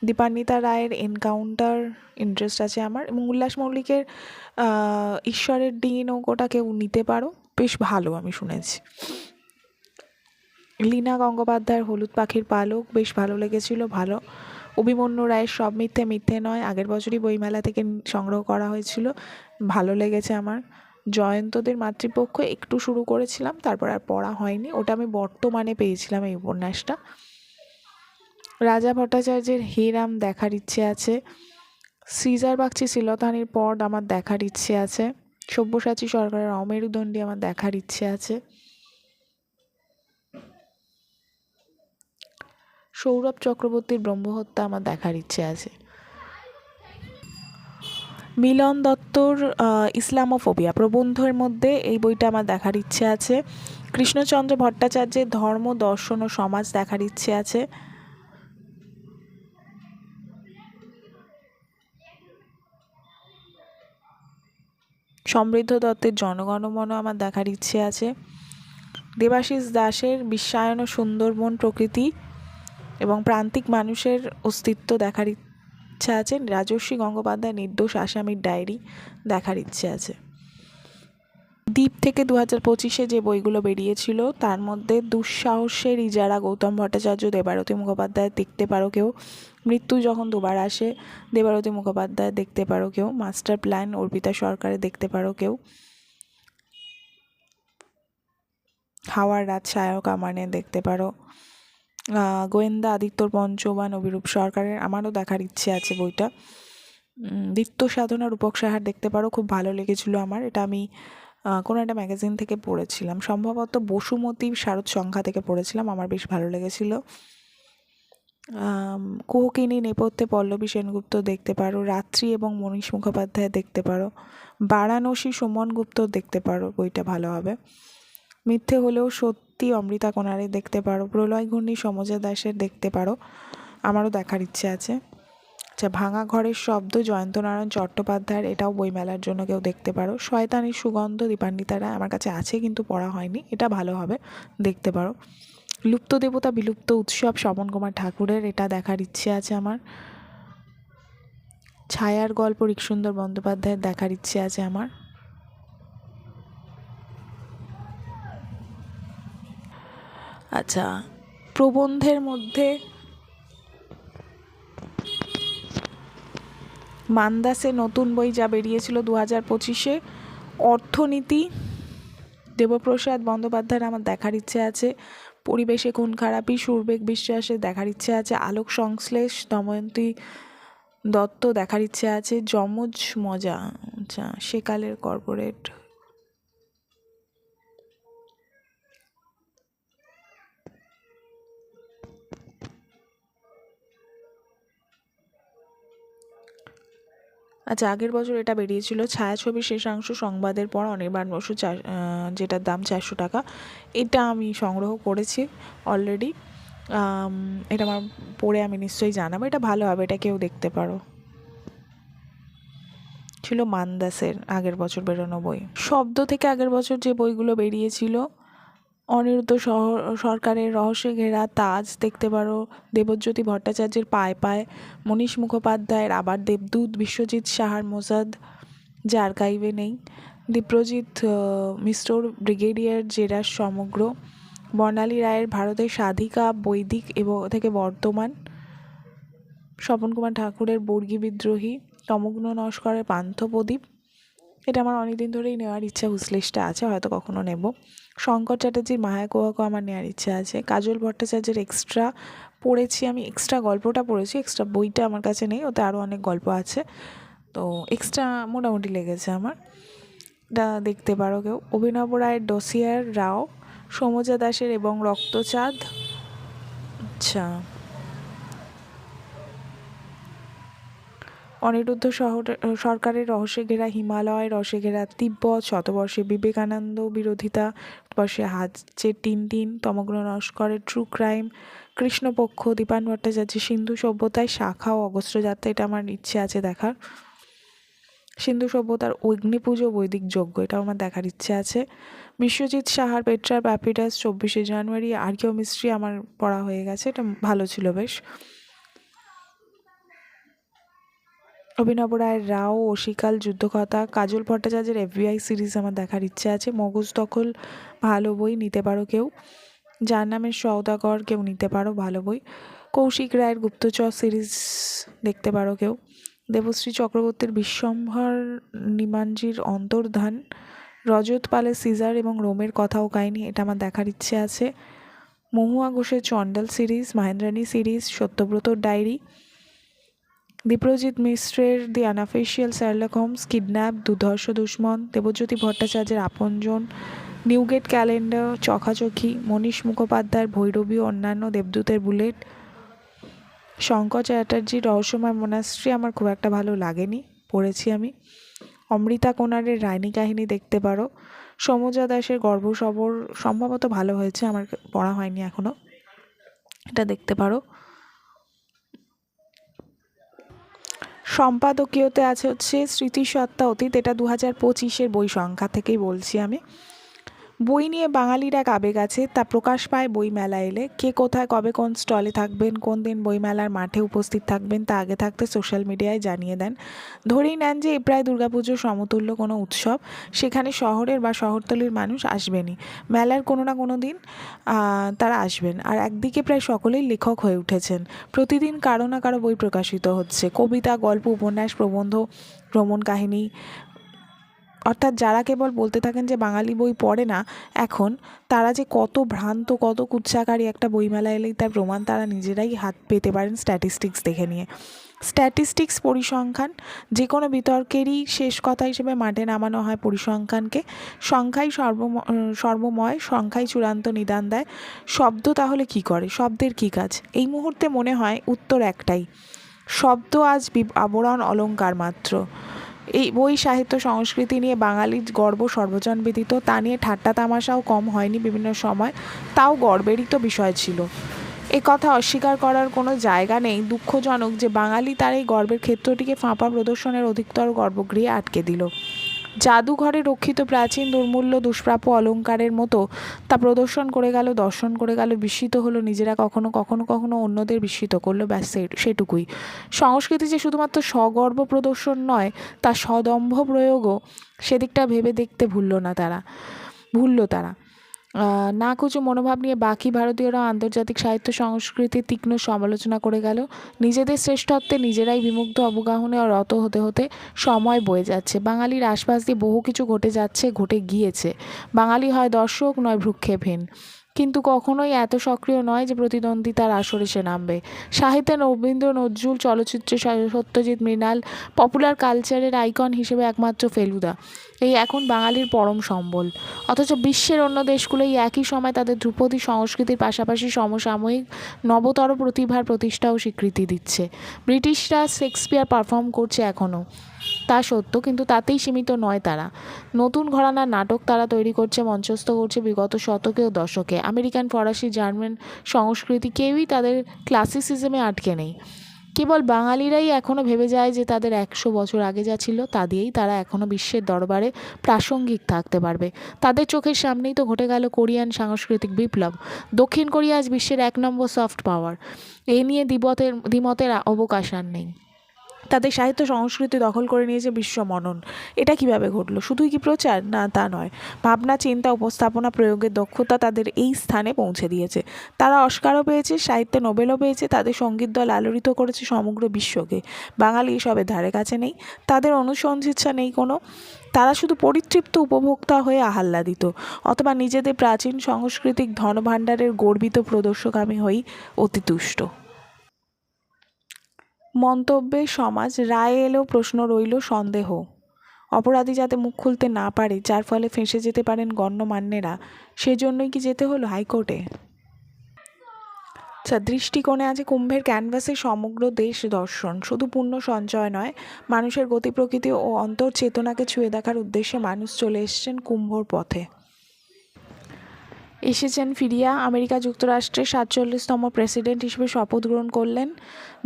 S1: দীপান্বিতা রায়ের এনকাউন্টার ইন্টারেস্ট আছে আমার, এবং উল্লাস মল্লিকের ঈশ্বরের ডিঙি নৌকোটা কেউ নিতে পারো, বেশ ভালো আমি শুনেছি। লীনা গঙ্গোপাধ্যায়ের হলুদ পাখির পালক বেশ ভালো লেগেছিল, ভালো। অভিমন্যু রায়ের সব মিথ্যে মিথ্যে নয়, আগের বছরই বইমেলা থেকে সংগ্রহ করা হয়েছিল, ভালো লেগেছে আমার। জয়ন্তদের মাতৃপক্ষ একটু শুরু করেছিলাম, তারপর আর পড়া হয়নি, ওটা আমি বর্তমানে পেয়েছিলাম এই উপন্যাসটা। রাজা ভট্টাচার্যের হেরাম দেখার ইচ্ছে আছে। সিজার বাগচি শ্রীলতানির পট আমার দেখার ইচ্ছে আছে। সব্যসাচী সরকারের অমেরুদণ্ডী আমার দেখার ইচ্ছে আছে। সৌরভ চক্রবর্তীর ব্রহ্মহত্যা আমার দেখার ইচ্ছে আছে। মিলন দত্তর ইসলামোফোবিয়া প্রবন্ধের মধ্যে এই বইটা আমার দেখার ইচ্ছে আছে। কৃষ্ণচন্দ্র ভট্টাচার্যের ধর্ম দর্শন ও সমাজ দেখার ইচ্ছে আছে। সমৃদ্ধ দত্তের জনগণমন আমার দেখার ইচ্ছে আছে। দেবাশিস দাসের বিশ্বায়ন ও সুন্দরবন প্রকৃতি এবং প্রান্তিক মানুষের অস্তিত্ব দেখার ইচ্ছা আছে। রাজর্ষি গঙ্গোপাধ্যায় নির্দোষ আসামির ডায়েরি দেখার ইচ্ছে আছে। দ্বীপ থেকে 2025-এ যে বইগুলো বেরিয়েছিল তার মধ্যে দুঃসাহসের ইজারা গৌতম ভট্টাচার্য, দেবারতী মুখোপাধ্যায় দেখতে পারো কেউ, মৃত্যু যখন দুবার আসে দেবারতী মুখোপাধ্যায় দেখতে পারো কেউ, মাস্টার প্ল্যান অর্পিতা সরকারে দেখতে পারো কেউ, হাওয়ার রাত সায়ক আমানে দেখতে পারো, গোয়েন্দা আদিত্যর পঞ্চবান অভিরূপ সরকারের আমারও দেখার ইচ্ছে আছে বইটা, নিত্য সাধনা রূপক সাহার দেখতে পারো, খুব ভালো লেগেছিল আমার এটা। আমি কোনো একটা ম্যাগাজিন থেকে পড়েছিলাম, সম্ভবত বসুমতী শারদ সংখ্যা থেকে পড়েছিলাম, আমার বেশ ভালো লেগেছিল। কোকিনী নেপথ্যে পল্লবী সেনগুপ্ত দেখতে পারো, রাত্রি এবং মনীষ মুখোপাধ্যায় দেখতে পারো, বারাণসী সুমন গুপ্ত দেখতে পারো, বইটা ভালো হবে। মিথ্যে হলেও সত্যি অমৃতা কোনারে দেখতে পারো, প্রলয় ঘূর্ণি সমজা দাসের দেখতে পারো, আমারও দেখার ইচ্ছে আছে। আচ্ছা, ভাঙা ঘরের শব্দ জয়ন্তনারায়ণ চট্টোপাধ্যায়ের, এটাও বইমেলার জন্য কেউ দেখতে পারো। শয়তানির সুগন্ধ দীপান্বিতা রায়, আমার কাছে আছে কিন্তু পড়া হয়নি, এটা ভালো হবে, দেখতে পারো। লুপ্ত দেবতা বিলুপ্ত উৎসব স্বপন কুমার ঠাকুরের, এটা দেখার ইচ্ছে আছে আমার। ছায়ার গল্প ঋকসুন্দর বন্দ্যোপাধ্যায়ের দেখার ইচ্ছে আছে আমার। আচ্ছা, প্রবন্ধের মধ্যে মান্দাসে নতুন বই যা বেরিয়েছিল 2025-এ, অর্থনীতি দেবপ্রসাদ বন্দ্যোপাধ্যায়ের আমার দেখার ইচ্ছে আছে। পরিবেশে খুন খারাপি সুরবেগ বিশ্বাসের দেখার ইচ্ছে আছে। আলোক সংশ্লেষ দময়ন্তী দত্ত দেখার ইচ্ছে আছে। যমজ মজা, আচ্ছা সেকালের কর্পোরেট, আচ্ছা আগের বছর এটা বেরিয়েছিল ছায়াছবির শেষাংশ সংবাদের পর অনির্বাণ বসু, যেটার দাম 400 টাকা। এটা আমি সংগ্রহ করেছি অলরেডি, এটা আমার পড়ে আমি নিশ্চয়ই জানাবো, এটা ভালো হবে, এটা কেউ দেখতে পারো। ছিল মান্দাসের আগের বছর বেরোনো বই। শব্দ থেকে আগের বছর যে বইগুলো বেরিয়েছিল, অনিরুদ্ধ সরকারের রহস্যে ঘেরা তাজ দেখতে পারো, দেবজ্যোতি ভট্টাচার্যের পায়ে পায়ে, মনীষ মুখোপাধ্যায়ের আবার দেবদূত, বিশ্বজিৎ সাহার মোসাদ যা আর্কাইভে নেই, দীপ্রজিৎ মিশ্রর ব্রিগেডিয়ার জেরার সমগ্র, বর্ণালী রায়ের ভারতের স্বাধিকা বৈদিক এবং থেকে বর্তমান, স্বপন কুমার ঠাকুরের বর্গী বিদ্রোহী, তমগ্ন নস্করের পান্থপ্রদীপ, এটা আমার অনেকদিন ধরেই নেওয়ার ইচ্ছা, হুসলিস্টে আছে, হয়তো কখনো নেব। শঙ্কর চ্যাটার্জির মায়াকোয়াকো আমার নেওয়ার ইচ্ছা আছে। কাজল ভট্টাচার্যের এক্সট্রা পড়েছি আমি, এক্সট্রা গল্পটা পড়েছি, এক্সট্রা বইটা আমার কাছে নেই, ওতে আরও অনেক গল্প আছে, তো এক্সট্রা মোটামুটি লেগেছে আমার, এটা দেখতে পারো কেউ। অভিনব রায়ের ডসিয়ার রাও, সমজা দাসের এবং রক্তচাঁদ, আচ্ছা অনিরুদ্ধ সরকারের রহস্যে ঘেরা হিমালয়, রসে ঘেরা তিব্বত, শতবর্ষে বিবেকানন্দ বিরোধিতা, বর্ষে হাজে টিনটিন, তমগ্ন নস্করের ট্রু ক্রাইম, কৃষ্ণপক্ষ, দীপান ভট্টাচার্যের সিন্ধু সভ্যতায় শাখা ও অগস্ত্রযাত্রা, এটা আমার ইচ্ছে আছে দেখার। সিন্ধু সভ্যতার অগ্নিপুজো বৈদিক যজ্ঞ, এটাও আমার দেখার ইচ্ছে আছে। বিশ্বজিৎ সাহার পেট্রার প্যাপিটাস 24শে জানুয়ারি, আর্কিওমিস্ট্রি আমার পড়া হয়ে গেছে, এটা ভালো ছিল বেশ। অভিনব রায়ের রাও, অশিকাল যুদ্ধকথা, কাজল ভট্টাচার্যের এফবিআই সিরিজ আমার দেখার ইচ্ছে আছে। মগজ দখল ভালো বই, নিতে পারো কেউ। যার নামের সওদাগর কেউ নিতে পারো, ভালো বই। কৌশিক রায়ের গুপ্তচর সিরিজ দেখতে পারো কেউ। দেবশ্রী চক্রবর্তীর বিশ্বম্ভর নিমাঞ্জির অন্তর্ধান, রজত পালের সিজার এবং রোমের কথা ও কাহিনী, এটা আমার দেখার ইচ্ছে আছে। মহুয়া ঘোষের চণ্ডাল সিরিজ, মাহেন্দ্রানী সিরিজ, সত্যব্রতর ডায়েরি, দীপ্রজিৎ মিশ্রের দি আনঅফিসিয়াল শার্লক হোমস, কিডন্যাপ, দুর্ধর্ষ দুশ্মন, দেবজ্যোতি ভট্টাচার্যের আপনজন, নিউগেট ক্যালেন্ডার, চোখাচোখি, মনীষ মুখোপাধ্যায়ের ভৈরবী ও অন্যান্য, দেবদূতের বুলেট, শঙ্কর চ্যাটার্জির রহস্যময় মোনাস্ট্রি আমার খুব একটা ভালো লাগেনি, পড়েছি আমি। অমৃতা কোনারের রানী কাহিনী দেখতে পারো। সমজা দাসের গর্ভসবর সম্ভবত ভালো হয়েছে, আমার পড়া হয়নি এখনও, এটা দেখতে পারো। সম্পাদকীয়তে আছে হচ্ছে স্মৃতিসত্তা অতীত, এটা 2025-এর বই সংখ্যা থেকেই বলছি আমি। বই নিয়ে বাঙালির এক আবেগ আছে, তা প্রকাশ পায় বই মেলা এলে। কে কোথায় কবে কোন স্টলে থাকবেন, কোন দিন বইমেলার মাঠে উপস্থিত থাকবেন তা আগে থাকতে সোশ্যাল মিডিয়ায় জানিয়ে দেন। ধরেই নেন যে এ প্রায় দুর্গাপুজোর সমতুল্য কোনো উৎসব, সেখানে শহরের বা শহরতলির মানুষ আসবেনই, মেলার কোনো না কোনো দিন তারা আসবেন। আর একদিকে প্রায় সকলেই লেখক হয়ে উঠেছেন, প্রতিদিন কারো না কারো বই প্রকাশিত হচ্ছে, কবিতা, গল্প, উপন্যাস, প্রবন্ধ, ভ্রমণ কাহিনী। অর্থাৎ যারা কেবল বলতে থাকেন যে বাঙালি বই পড়ে না এখন, তারা যে কত ভ্রান্ত, কত কুৎসাকারী একটা বইমেলা এলেই তার প্রমাণ তারা নিজেরাই হাত পেতে পারেন স্ট্যাটিস্টিক্স দেখে নিয়ে। স্ট্যাটিস্টিক্স, পরিসংখ্যান, যে কোনো বিতর্কেরই শেষ কথা হিসেবে মাঠে নামানো হয় পরিসংখ্যানকে। সংখ্যাই সর্বময়, সংখ্যাই চূড়ান্ত নিদান দেয়। শব্দ তাহলে কী করে, শব্দের কী কাজ? এই মুহূর্তে মনে হয় উত্তর একটাই, শব্দ আজ আবরণ অলংকার মাত্র। এই বই, সাহিত্য, সংস্কৃতি নিয়ে বাঙালির গর্ব সর্বজনবিদিত, তা নিয়ে ঠাট্টা তামাশাও কম হয়নি বিভিন্ন সময়, তাও গর্বেরই তো বিষয় ছিল। এ কথা অস্বীকার করার কোনো জায়গা নেই। দুঃখজনক যে বাঙালি তার এই গর্বের ক্ষেত্রটিকে ফাঁপা প্রদর্শনের অধিকতর গর্ভগৃহে আটকে দিল। জাদুঘরে রক্ষিত প্রাচীন দুর্মূল্য দুষ্প্রাপ্য অলংকারের মতো তা প্রদর্শন করে গেল, দর্শন করে গেল, বিস্মিত হলো নিজেরা, কখনো কখনো কখনো অন্যদের বিস্মিত করলো, ব্যাস সেটুকুই। সংস্কৃতি যে শুধুমাত্র স্বগর্ব প্রদর্শন নয়, তা সদম্ভ প্রয়োগও, সেদিকটা ভেবে দেখতে ভুলল তারা। নাকুচু মনোভাব নিয়ে বাকি ভারতীয়রা আন্তর্জাতিক সাহিত্য সংস্কৃতির তীক্ষ্ণ সমালোচনা করে গেল। নিজেদের শ্রেষ্ঠত্বে নিজেরাই বিমুগ্ধ অবগাহনে রত হতে হতে সময় বয়ে যাচ্ছে। বাঙালির আশপাশ দিয়ে বহু কিছু ঘটে যাচ্ছে, ঘটে গিয়েছে। বাঙালি হয় দর্শক, নয় ভ্রূক্ষেপহীন, কিন্তু কখনোই এত সক্রিয় নয় যে প্রতিদ্বন্দ্বিতার আসরে সে নামবে। সাহিত্যে রবীন্দ্র, নজরুল, চলচ্চিত্রে সত্যজিৎ, মৃণাল, পপুলার কালচারের আইকন হিসেবে একমাত্র ফেলুদা এই এখন বাঙালির পরম সম্বল। অথচ বিশ্বের অন্য দেশগুলোই একই সময় তাদের ধ্রুপদী সংস্কৃতির পাশাপাশি সমসাময়িক নবতর প্রতিভার প্রতিষ্ঠা ও স্বীকৃতি দিচ্ছে। ব্রিটিশরা শেক্সপিয়ার পারফর্ম করছে এখনও, তা সত্য, কিন্তু তাতেই সীমিত নয় তারা। নতুন ঘরানার নাটক তারা তৈরি করছে, মঞ্চস্থ করছে বিগত শতকে ও দশকে। আমেরিকান, ফরাসি, জার্মান সংস্কৃতি কেউই তাদের ক্লাসিসিজমে আটকে নেই। কেবল বাঙালিরাই এখনও ভেবে যায় যে তাদের 100 বছর আগে যা ছিল তা দিয়েই তারা এখনও বিশ্বের দরবারে প্রাসঙ্গিক থাকতে পারবে। তাদের চোখের সামনেই তো ঘটে গেল কোরিয়ান সাংস্কৃতিক বিপ্লব। দক্ষিণ কোরিয়া আজ বিশ্বের 1 নম্বর সফট পাওয়ার। এ নিয়ে দ্বিমতের অবকাশ আর নেই। তাদের সাহিত্য সংস্কৃতি দখল করে নিয়েছে বিশ্ব মনন। এটা কিভাবে ঘটলো? শুধুই কি প্রচার? না, তা নয়। ভাবনা, চিন্তা, উপস্থাপনা, প্রয়োগের দক্ষতা তাদের এই স্থানে পৌঁছে দিয়েছে। তারা অস্কারও পেয়েছে, সাহিত্যে নোবেলও পেয়েছে, তাদের সঙ্গীত দল আলোড়িত করেছে সমগ্র বিশ্বকে। বাঙালি এসবের ধারে কাছে নেই, তাদের অনুসন্ধিৎসা নেই কোনো। তারা শুধু পরিতৃপ্ত উপভোক্তা হয়ে আহ্লাদিত, অথবা নিজেদের প্রাচীন সাংস্কৃতিক ধনভাণ্ডারের গর্বিত প্রদর্শক হয়েই অতিতুষ্ট। মন্তব্যে সমাজ রায় এলেও প্রশ্ন রইল, সন্দেহ। অপরাধী যাতে মুখ খুলতে না পারে, যার ফলে ফেঁসে যেতে পারেন গণ্যমান্যেরা, সেজন্যই কি যেতে হলো হাইকোর্টে? দৃষ্টিকোণে আছে কুম্ভের ক্যানভাসে সমগ্র দেশ দর্শন। শুধু পুণ্য সঞ্চয় নয়, মানুষের গতি প্রকৃতি ও অন্তর্চেতনাকে ছুঁয়ে দেখার উদ্দেশ্যে মানুষ চলে এসেছেন কুম্ভর পথে। এসেছেন ফিরিয়া। আমেরিকা যুক্তরাষ্ট্রের 47তম প্রেসিডেন্ট হিসেবে শপথ গ্রহণ করলেন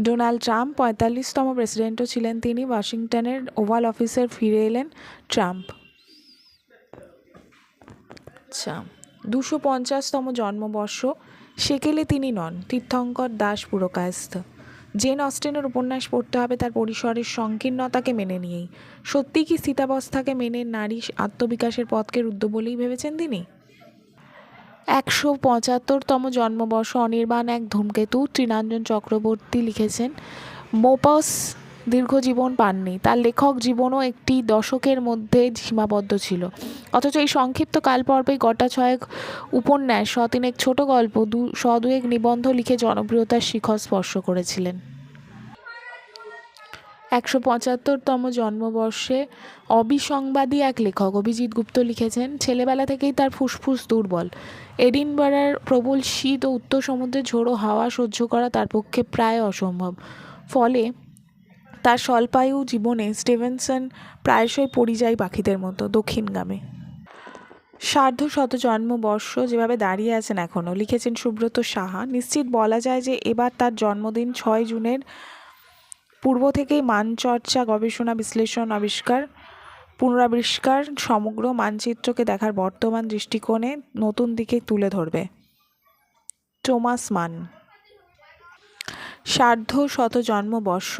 S1: ডোনাল্ড ট্রাম্প। 45তম প্রেসিডেন্টও ছিলেন তিনি। ওয়াশিংটনের ওভাল অফিসে ফিরে এলেন ট্রাম্প। 250তম জন্মবর্ষ। সেকেলে তিনি নন, তীর্থঙ্কর দাস পুরকায়স্থ। জেন অস্টেনের উপন্যাস পড়তে হবে তার পরিসরের সংকীর্ণতাকে মেনে নিয়েই। সত্যিই কি স্থিতাবস্থাকে মেনে নারী আত্মবিকাশের পথকে রুদ্ধ বলেই ভেবেছেন তিনি? 175তম জন্মবর্ষ। অনির্বাণ এক ধূমকেতু। তৃণাঞ্জন চক্রবর্তী লিখেছেন, মোপাস দীর্ঘ জীবন পাননি, তার লেখক জীবনও একটি দশকের মধ্যে সীমাবদ্ধ ছিল। অথচ এই সংক্ষিপ্ত কালপর্বেই গোটা 6 উপন্যাস, 103 ছোট গল্প, 102 নিবন্ধ লিখে জনপ্রিয়তার শিখর স্পর্শ করেছিলেন। 175তম জন্মবর্ষে অবিসংবাদী এক লেখক অভিজিৎ গুপ্ত লিখেছেন, ছেলেবেলা থেকেই তার ফুসফুস দুর্বল। এডিনবরার প্রবল শীত ও উত্তর সমুদ্রের ঝোড়ো হাওয়া সহ্য করা তার পক্ষে প্রায় অসম্ভব। ফলে তার স্বল্পায়ু জীবনে স্টিভেনসন প্রায়শই পরিযায়ী পাখিদের মতো দক্ষিণগামী। 150 জন্মবর্ষ, যেভাবে দাঁড়িয়ে আছেন এখনও, লিখেছেন সুব্রত সাহা। নিশ্চিত বলা যায় যে এবার তার জন্মদিন 6 জুনের। পূর্ব থেকেই মানচর্চা, গবেষণা, বিশ্লেষণ, আবিষ্কার পুনরাবিষ্কার সমগ্র মানচিত্রকে দেখার বর্তমান দৃষ্টিকোণে নতুন দিকে তুলে ধরবে। টমাস মান। সার্ধশত জন্মবর্ষ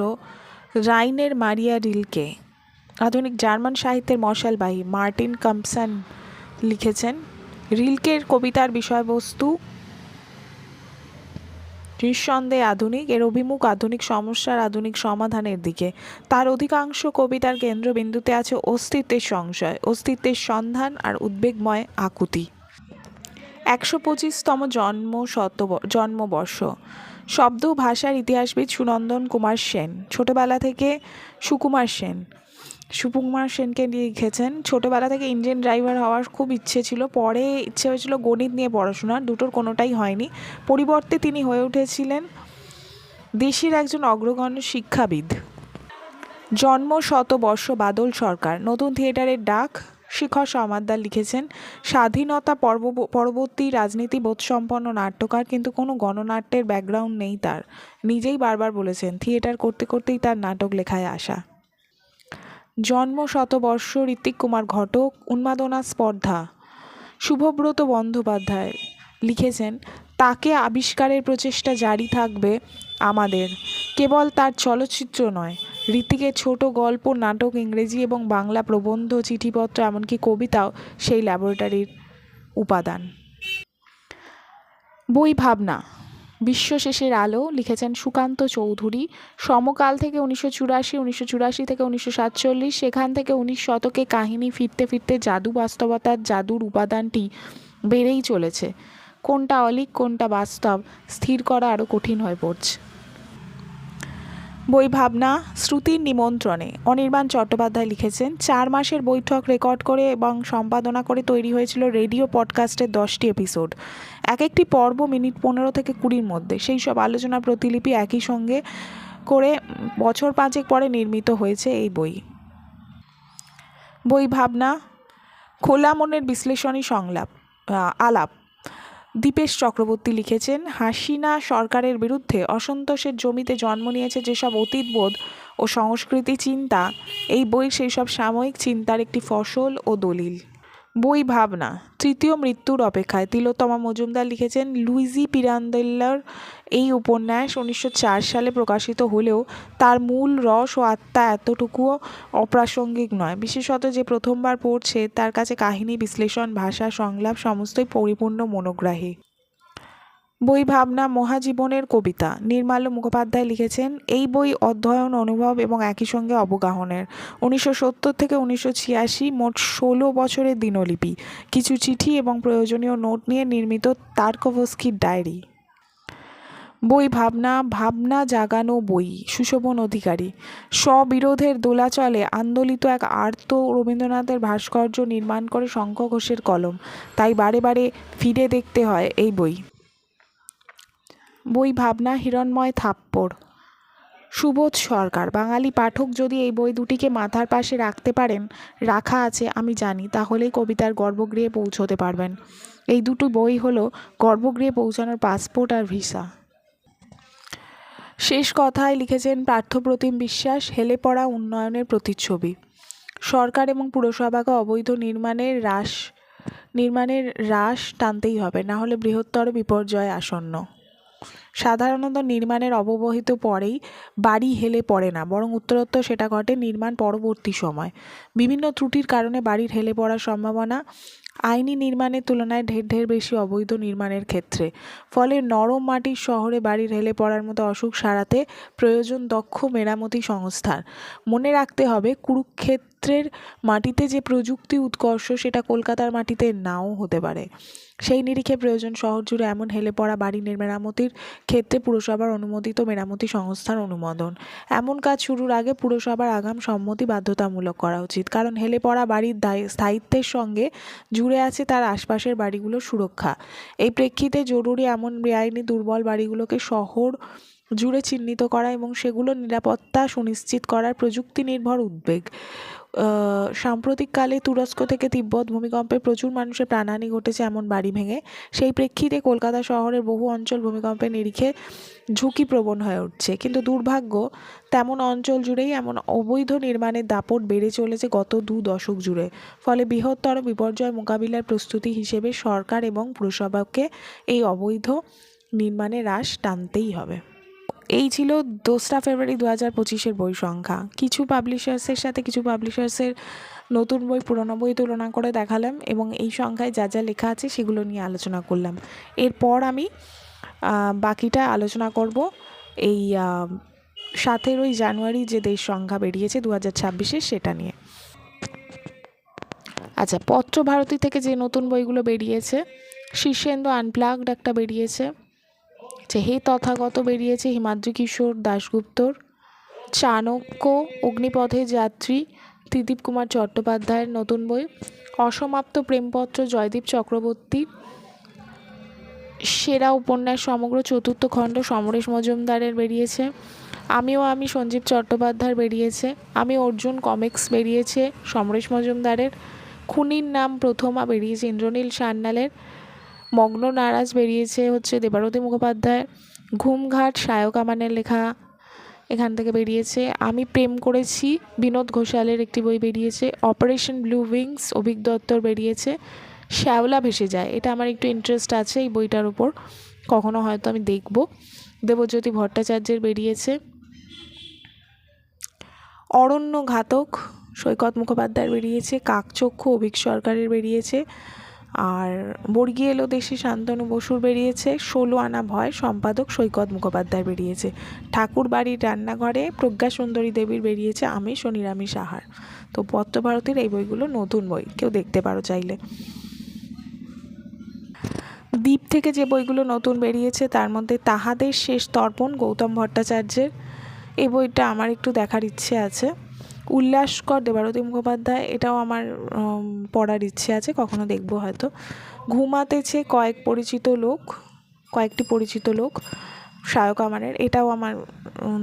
S1: রাইনের মারিয়া রিলকে। আধুনিক জার্মান সাহিত্যের মশালবাহী মার্টিন কাম্পসন লিখেছেন, রিলকের কবিতার বিষয়বস্তু নিঃসন্দেহে আধুনিক, এর অভিমুখ আধুনিক সমস্যার আধুনিক সমাধানের দিকে। তার অধিকাংশ কবিতার কেন্দ্রবিন্দুতে আছে অস্তিত্বের সংশয়, অস্তিত্বের সন্ধান আর উদ্বেগময় আকুতি। 125তম জন্মবর্ষ শব্দ ভাষার ইতিহাসবিদ সুনন্দন কুমার সেন। ছোটবেলা থেকে সুকুমার সেনকে লিখেছেন, ছোটবেলা থেকে ইঞ্জিন ড্রাইভার হওয়ার খুব ইচ্ছে ছিল। পরে ইচ্ছে হয়েছিল গণিত নিয়ে পড়াশোনার, দুটোর কোনোটাই হয়নি। পরিবর্তে তিনি হয়ে উঠেছিলেন দেশের একজন অগ্রগণ্য শিক্ষাবিদ। জন্মশতবর্ষ বাদল সরকার। নতুন থিয়েটারের ডাক শিখর সমাদ্দার লিখেছেন, স্বাধীনতা পরবর্তী রাজনীতি বোধসম্পন্ন নাট্যকার, কিন্তু কোনো গণনাট্যের ব্যাকগ্রাউন্ড নেই তার। নিজেই বারবার বলেছেন থিয়েটার করতে করতেই তার নাটক লেখায় আসা। জন্মশতবর্ষ ঋত্বিক কুমার ঘটক। উন্মাদনা স্পর্ধা। শুভব্রত বন্দ্যোপাধ্যায় লিখেছেন, তাকে আবিষ্কারের প্রচেষ্টা জারি থাকবে আমাদের, কেবল তার চলচ্চিত্র নয়, ঋত্বিকের ছোট গল্প, নাটক, ইংরেজি এবং বাংলা প্রবন্ধ, চিঠিপত্র, এমনকি কবিতাও সেই ল্যাবরেটরির উপাদান। বই ভাবনা। বিশ্বশেষের আলো লিখেছেন সুকান্ত চৌধুরী। সমকাল থেকে 1984 থেকে 1947, সেখান থেকে 19 শতকে কাহিনী ফিরতে ফিরতে জাদু বাস্তবতার জাদুর উপাদানটি বেড়েই চলেছে। কোনটা অলিক কোনটা বাস্তব স্থির করা আরও কঠিন হয়ে পড়ছে। বই ভাবনা। শ্রুতির নিমন্ত্রণে অনির্বাণ চট্টোপাধ্যায় লিখেছেন, 4 মাসের বৈঠক রেকর্ড করে এবং সম্পাদনা করে তৈরি হয়েছিল রেডিও পডকাস্টের 10টি এপিসোড। এক একটি পর্ব মিনিট 15 থেকে 20-র মধ্যে। সেই সব আলোচনার প্রতিলিপি একই সঙ্গে করে বছর 5 পরে নির্মিত হয়েছে এই বই। বই ভাবনা। খোলা মনের বিশ্লেষণী আলাপ। দীপেশ চক্রবর্তী লিখেছেন, হাসিনা সরকারের বিরুদ্ধে অসন্তোষের জমিতে জন্ম নিয়েছে যেসব অতীতবোধ ও সংস্কৃতি চিন্তা, এই বই সেই সব সাময়িক চিন্তার একটি ফসল ও দলিল। বই ভাবনা। তৃতীয় মৃত্যুর অপেক্ষায়। তিলোত্তমা মজুমদার লিখেছেন, লুইজি পিরান্দেল্লার এই উপন্যাস 1904 সালে প্রকাশিত হলেও তার মূল রস ও আত্মা এতটুকুও অপ্রাসঙ্গিক নয়। বিশেষত যে প্রথমবার পড়ছে তার কাছে কাহিনী, বিশ্লেষণ, ভাষা, সংলাপ সমস্তই পরিপূর্ণ মনোগ্রাহী। বই ভাবনা। মহাজীবনের কবিতা। নির্মাল্য মুখোপাধ্যায় লিখেছেন, এই বই অধ্যয়ন, অনুভব এবং একই সঙ্গে অবগাহনের। 1970 থেকে 1986 মোট 16 বছরের দিনলিপি, কিছু চিঠি এবং প্রয়োজনীয় নোট নিয়ে নির্মিত তার্কোভস্কির ডায়েরি। বই ভাবনা। ভাবনা জাগানো বই। সুশোভন অধিকারী। স্ববিরোধের দোলাচলে আন্দোলিত এক আর্ত রবীন্দ্রনাথের ভাস্কর্য নির্মাণ করে শঙ্খ ঘোষের কলম, তাই বারে বারে ফিরে দেখতে হয় এই বই। বই ভাবনা। হিরণময় থাপ্পড়। সুবোধ সরকার। বাঙালি পাঠক যদি এই বই দুটিকে মাথার পাশে রাখা আছে আমি জানি, তাহলেই কবিতার গর্ভগৃহে পৌঁছতে পারবেন। এই দুটো বই হলো গর্ভগৃহে পৌঁছানোর পাসপোর্ট আর ভিসা। শেষ কথায় লিখেছেন পার্থপ্রতিম বিশ্বাস, হেলে পড়া উন্নয়নের প্রতিচ্ছবি। সরকার এবং পুরসভাকে অবৈধ নির্মাণের রাশ টানতেই হবে, না হলে বৃহত্তর বিপর্যয় আসন্ন। সাধারণত নির্মাণের অব্যবহিত পরেই বাড়ি হেলে পড়ে না, বরং উত্তরোত্তর সেটা ঘটে নির্মাণ পরবর্তী সময়। বিভিন্ন ত্রুটির কারণে বাড়ির হেলে পড়ার সম্ভাবনা আইনি নির্মাণের তুলনায় ঢের বেশি অবৈধ নির্মাণের ক্ষেত্রে। ফলে নরম মাটির শহরে বাড়ির হেলে পড়ার মতো অসুখ সারাতে প্রয়োজন দক্ষ মেরামতি সংস্থার। মনে রাখতে হবে, কুরুক্ষেত্রের মাটিতে যে প্রযুক্তি উৎকর্ষ সেটা কলকাতার মাটিতে নাও হতে পারে। সেই নিরিখে প্রয়োজন শহর জুড়ে এমন হেলে পড়া বাড়ি মেরামতির ক্ষেত্রে পুরসভার অনুমোদিত মেরামতি সংস্থার অনুমোদন। এমন কাজ শুরুর আগে পুরসভার আগাম সম্মতি বাধ্যতামূলক করা উচিত, কারণ হেলে পড়া বাড়ির স্থায়িত্বের সঙ্গে জুড়ে আছে তার আশপাশের বাড়িগুলোর সুরক্ষা। এই প্রেক্ষিতে জরুরি এমন বেআইনি দুর্বল বাড়িগুলোকে শহর জুড়ে চিহ্নিত করা এবং সেগুলোর নিরাপত্তা সুনিশ্চিত করার প্রযুক্তি নির্ভর উদ্যোগ সাম্প্রতিককালে তুরস্ক থেকে তিব্বত ভূমিকম্পে প্রচুর মানুষের প্রাণহানি ঘটেছে এমন বাড়ি ভেঙে। সেই প্রেক্ষিতে কলকাতা শহরের বহু অঞ্চল ভূমিকম্পের নিরিখে ঝুঁকিপ্রবণ হয়ে উঠছে। কিন্তু দুর্ভাগ্য, তেমন অঞ্চল জুড়েই এমন অবৈধ নির্মাণের দাপট বেড়ে চলেছে গত 2 দশক জুড়ে। ফলে বৃহত্তর বিপর্যয় মোকাবিলার প্রস্তুতি হিসেবে সরকার এবং পুরসভাকে এই অবৈধ নির্মাণের রাশ টানতেই হবে। এই ছিল 2রা ফেব্রুয়ারি 2025-এর বই সংখ্যা। কিছু পাবলিশার্সের সাথে কিছু পাবলিশার্সের নতুন বই পুরনো বই তুলনা করে দেখালাম এবং এই সংখ্যায় যা যা লেখা আছে সেগুলো নিয়ে আলোচনা করলাম। এরপর আমি বাকিটা আলোচনা করব এই 17ই জানুয়ারি যে দেশ সংখ্যা বেরিয়েছে 2026-এর, সেটা নিয়ে। আচ্ছা, পত্রভারতী থেকে যে নতুন বইগুলো বেরিয়েছে, শীর্ষেন্দু আনপ্লাগড একটা বেরিয়েছে, হে তথাগত বেরিয়েছে হিমাদ্রি কিশোর দাশগুপ্তর, চাণক্য অগ্নিপথের যাত্রী ত্রিদীপ কুমার চট্টোপাধ্যায়ের নতুন বই, অসমাপ্ত প্রেমপত্র জয়দীপ চক্রবর্তী, সেরা উপন্যাস সমগ্র 4র্থ খণ্ড সমরেশ মজুমদারের বেরিয়েছে, আমিও আমি সঞ্জীব চট্টোপাধ্যায়ের বেরিয়েছে, আমি অর্জুন কমিক্স বেরিয়েছে সমরেশ মজুমদারের, খুনির নাম প্রথমা বেরিয়েছে ইন্দ্রনীল সান্যালের, মগ্ন নারাজ বেরিয়েছে হচ্ছে দেবারতী মুখোপাধ্যায়, ঘুমঘাট সায়ক আমানের লেখা এখান থেকে বেরিয়েছে, আমি প্রেম করেছি বিনোদ ঘোষালের একটি বই বেরিয়েছে, অপারেশন ব্লু উইংস অভিক দত্তর বেরিয়েছে, শ্যাওলা ভেসে যায়, এটা আমার একটু ইন্টারেস্ট আছে এই বইটার উপর, কখনো হয়তো আমি দেখব, দেবজ্যোতি ভট্টাচার্যের বেরিয়েছে, অরণ্য ঘাতক সৈকত মুখোপাধ্যায়ের বেরিয়েছে, কাকচক্ষু অভিক সরকারের বেরিয়েছে, আর বর্গি এলো দেশে শান্তনু বসুর বেরিয়েছে, 16 আনা ভয় সম্পাদক সৈকত মুখোপাধ্যায়ের বেরিয়েছে, ঠাকুর বাড়ির রান্নাঘরে প্রজ্ঞা সুন্দরী দেবীর বেরিয়েছে আমিষ ও নিরামিষ আহার। তো পত্রভারতীর এই বইগুলো নতুন বই, কেউ দেখতে পারো চাইলে। দ্বীপ থেকে যে বইগুলো নতুন বেরিয়েছে তার মধ্যে তাহাদের শেষ তর্পণ গৌতম ভট্টাচার্যের, এই বইটা আমার একটু দেখার ইচ্ছে আছে। উল্লাসকর দেবারতী মুখোপাধ্যায়, এটাও আমার পড়ার ইচ্ছে আছে, কখনো দেখবো হয়তো। ঘুমাতেছে কয়েকটি পরিচিত লোক সায়ক আমানের, এটাও আমার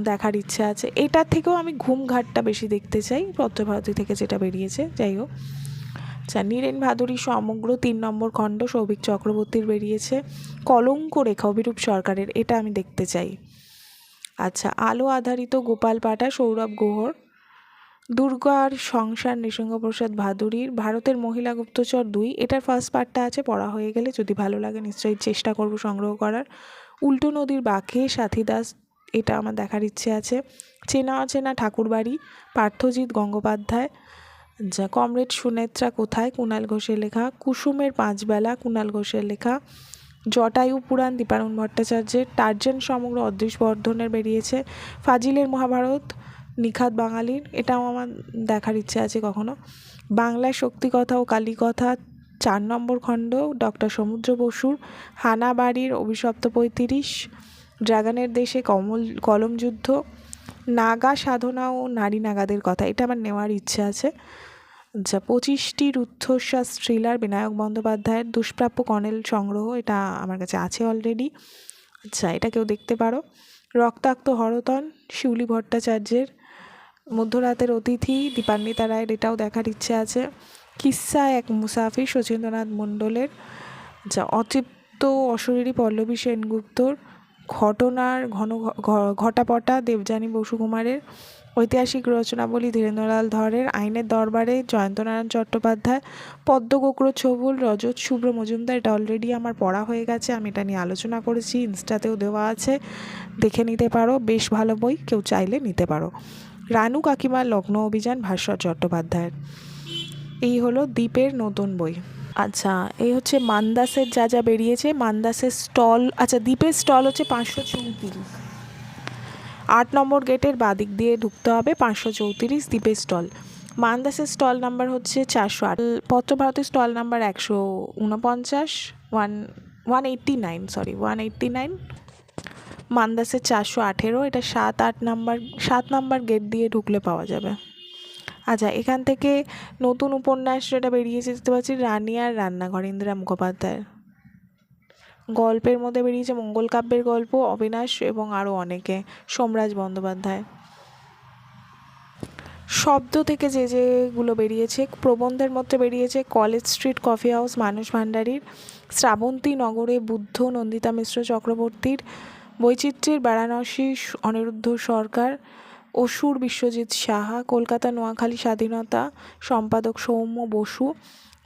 S1: দেখার ইচ্ছে আছে। এটার থেকেও আমি ঘুমঘাটটা বেশি দেখতে চাই পত্রভারতী থেকে যেটা বেরিয়েছে, যাই হোক। আচ্ছা, নীরেন ভাদুরী সমগ্র 3 নম্বর খণ্ড সৌভিক চক্রবর্তীর বেরিয়েছে, কলঙ্ক রেখা অভিরূপ সরকারের, এটা আমি দেখতে চাই। আচ্ছা, আলো আধারিত গোপাল পাঠা সৌরভ গুহর, দুর্গার সংসার নৃসিংহপ্রসাদ ভাদুরীর, ভারতের মহিলা গুপ্তচর 2, এটার ফার্স্ট পার্টটা আছে, পড়া হয়ে গেলে যদি ভালো লাগে নিশ্চয়ই চেষ্টা করব সংগ্রহ করার। উল্টো নদীর বাঁকে সাথী দাস, এটা আমার দেখার ইচ্ছে আছে। চেনা অচেনা ঠাকুরবাড়ি পার্থজিৎ গঙ্গোপাধ্যায়, যা কমরেড সুনেত্রা কোথায় কুণাল ঘোষের লেখা, কুসুমের 5 বেলা কুণাল ঘোষের লেখা, জটায়ু পুরাণ দীপায়ন ভট্টাচার্যের, টার্জান সমগ্র অদৃশ বর্ধনের বেরিয়েছে, ফাজিলের মহাভারত নিখাত বাঙালির, এটাও আমার দেখার ইচ্ছে আছে কখনো। বাংলায় শক্তিকথা ও কালীকথা 4 নম্বর খণ্ড ডক্টর সমুদ্র বসুর, হানাবাড়ির অভিশপ্ত 35, ড্রাগনের দেশে কলম যুদ্ধ, নাগা সাধনা ও নারী নাগাদের কথা, এটা আমার নেওয়ার ইচ্ছে আছে। আচ্ছা, 25টি রুদ্ধশ্বাস থ্রিলার বিনায়ক বন্দ্যোপাধ্যায়ের, দুষ্প্রাপ্য কর্নেল সংগ্রহ, এটা আমার কাছে আছে অলরেডি, আচ্ছা এটা কেউ দেখতে পারো। রক্তাক্ত হরতন শিউলি ভট্টাচার্যের, মধ্যরাতের অতিথি দীপান্বিতা রায়ের, এটাও দেখার ইচ্ছে আছে। কিস্সা এক মুসাফির শচীন্দ্রনাথ মণ্ডলের, যা অতৃপ্ত অশরীরী পল্লবী সেনগুপ্তর, ঘটনার ঘটাপটা দেবযানী বসুকুমারের, ঐতিহাসিক রচনাবলী ধীরেন্দ্রলাল ধরের, আইনের দরবারে জয়ন্তনারায়ণ চট্টোপাধ্যায়, পদ্মগোগ্র ছবুল রজত শুভ্র মজুমদার, এটা অলরেডি আমার পড়া হয়ে গেছে, আমি এটা নিয়ে আলোচনা করেছি, ইনস্টাতেও দেওয়া আছে, দেখে নিতে পারো, বেশ ভালো বই, কেউ চাইলে নিতে পারো। রানু কাকিমার লগ্ন অভিযান ভাস্বর চট্টোপাধ্যায়ের। এই হলো দ্বীপের নতুন বই। আচ্ছা, এই হচ্ছে মান্দাসের যা যা বেরিয়েছে, মান্দাসের স্টল, আচ্ছা দ্বীপের স্টল হচ্ছে 534, 8 নম্বর গেটের বাদিক দিয়ে ঢুকতে হবে, 534 দ্বীপের স্টল। মান্দাসের স্টল নাম্বার হচ্ছে 408, পত্রভারতীর স্টল নাম্বার 149, 189, মান্দাসের 418, এটা 7 নাম্বার গেট দিয়ে ঢুকলে পাওয়া যাবে। আচ্ছা, এখান থেকে নতুন উপন্যাস যেটা বেরিয়েছে দেখতে পাচ্ছি, রানী আর রান্নাঘর ইন্দিরা মুখোপাধ্যায়ের, গল্পের মধ্যে বেরিয়েছে মঙ্গল কাব্যের গল্প অবিনাশ এবং আরও অনেকে, সোমরাজ বন্দ্যোপাধ্যায়। শব্দ থেকে যেগুলো বেরিয়েছে, প্রবন্ধের মধ্যে বেরিয়েছে কলেজ স্ট্রিট কফি হাউস মানস ভান্ডারীর, শ্রাবন্তী নগরে বুদ্ধ নন্দিতা মিশ্র চক্রবর্তীর, বৈচিত্র্যের বারাণসী অনিরুদ্ধ সরকার, অসুর বিশ্বজিৎ সাহা, কলকাতা নোয়াখালী স্বাধীনতা সম্পাদক সৌম্য বসু,